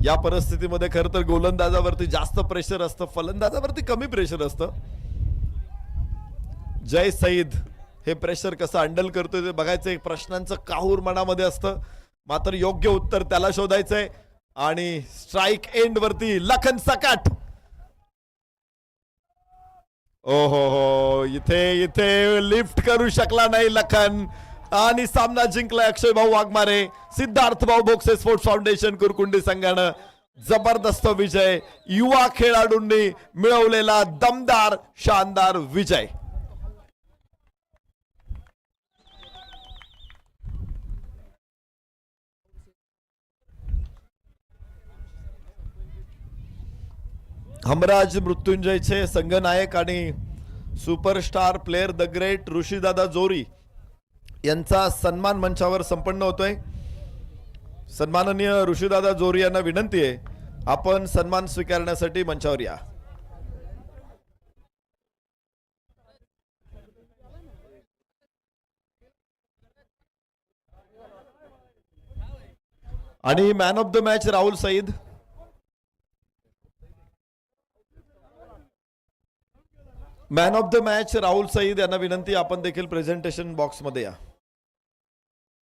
या परिस्थितीमध्ये खरं तर गोलंदाजावरती जास्त प्रेशर असतं, फलंदाजावरती कमी प्रेशर असतं. जय सईद हे प्रेशर कसं हँडल करतोय ते बघायचं. एक प्रश्नांचं काहूर मनामध्ये असतं, मात्र योग्य उत्तर त्याला शोधायचंय. आणि स्ट्राईक एंड वरती लखन सकट. ओ हो, इथे लिफ्ट करू शकला नाही लखन. आणि सामना जिंकलाय अक्षय भाऊ वाघमारे. सिद्धार्थ भाऊ बोक्से स्पोर्ट्स फाउंडेशन कुरकुंडी संघानं जबरदस्त विजय, युवा खेळाडूंनी मिळवलेला दमदार शानदार विजय. हमराज मृत्युंजयचे संघनायक आणि सुपरस्टार प्लेअर द ग्रेट ऋषीदादा जोरी यांचा सन्मान मंचावर संपन्न होतोय. सन्माननीय ऋषीदादा जोरी यांना विनंती आहे, आपण सन्मान स्वीकारण्यासाठी मंचावर या. आणि man of the match Rahul Saeed. Man of the match Rahul Saeed यांना विनंती, आपण देखील प्रेझेंटेशन बॉक्स मध्ये या.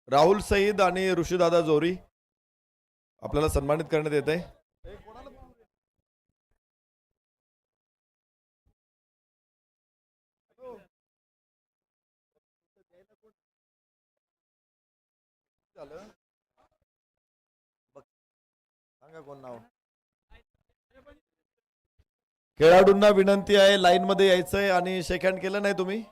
राहुल सईद आणि ऋषीदादा जोरी आपल्याला सन्मानित करण्यात येत आहे. सांगा कोण नाव. खेळाडूंना विनंती आहे, लाईन मध्ये यायचंय आणि शेक हँड केलं नाही तुम्ही.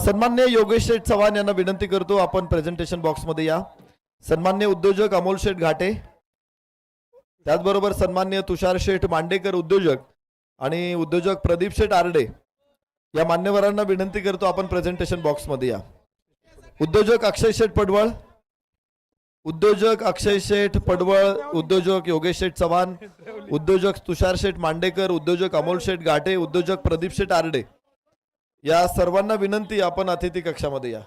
सन्मान्य योगेश शेठ चव्हाण यांना विनंती करतो, आपण प्रेझेंटेशन बॉक्स मध्ये या. सन्मान्य उद्योजक अमोल शेठ घाटे, त्याचबरोबर सन्मान्य तुषार शेठ मांडेकर उद्योजक आणि उद्योजक प्रदीप शेठ आरडे या मान्यवरांना विनंती करतो, आपण प्रेझेंटेशन बॉक्स मध्ये या. उद्योजक अक्षय शेठ पडवळ, उद्योजक अक्षय शेठ पडवळ, उद्योजक योगेश शेठ चव्हाण, उद्योजक तुषार शेठ मांडेकर, उद्योजक अमोल शेठ घाटे, उद्योजक प्रदीप शेठ आरडे या सर्वांना विनंती, आपण अतिथी कक्षामध्ये या.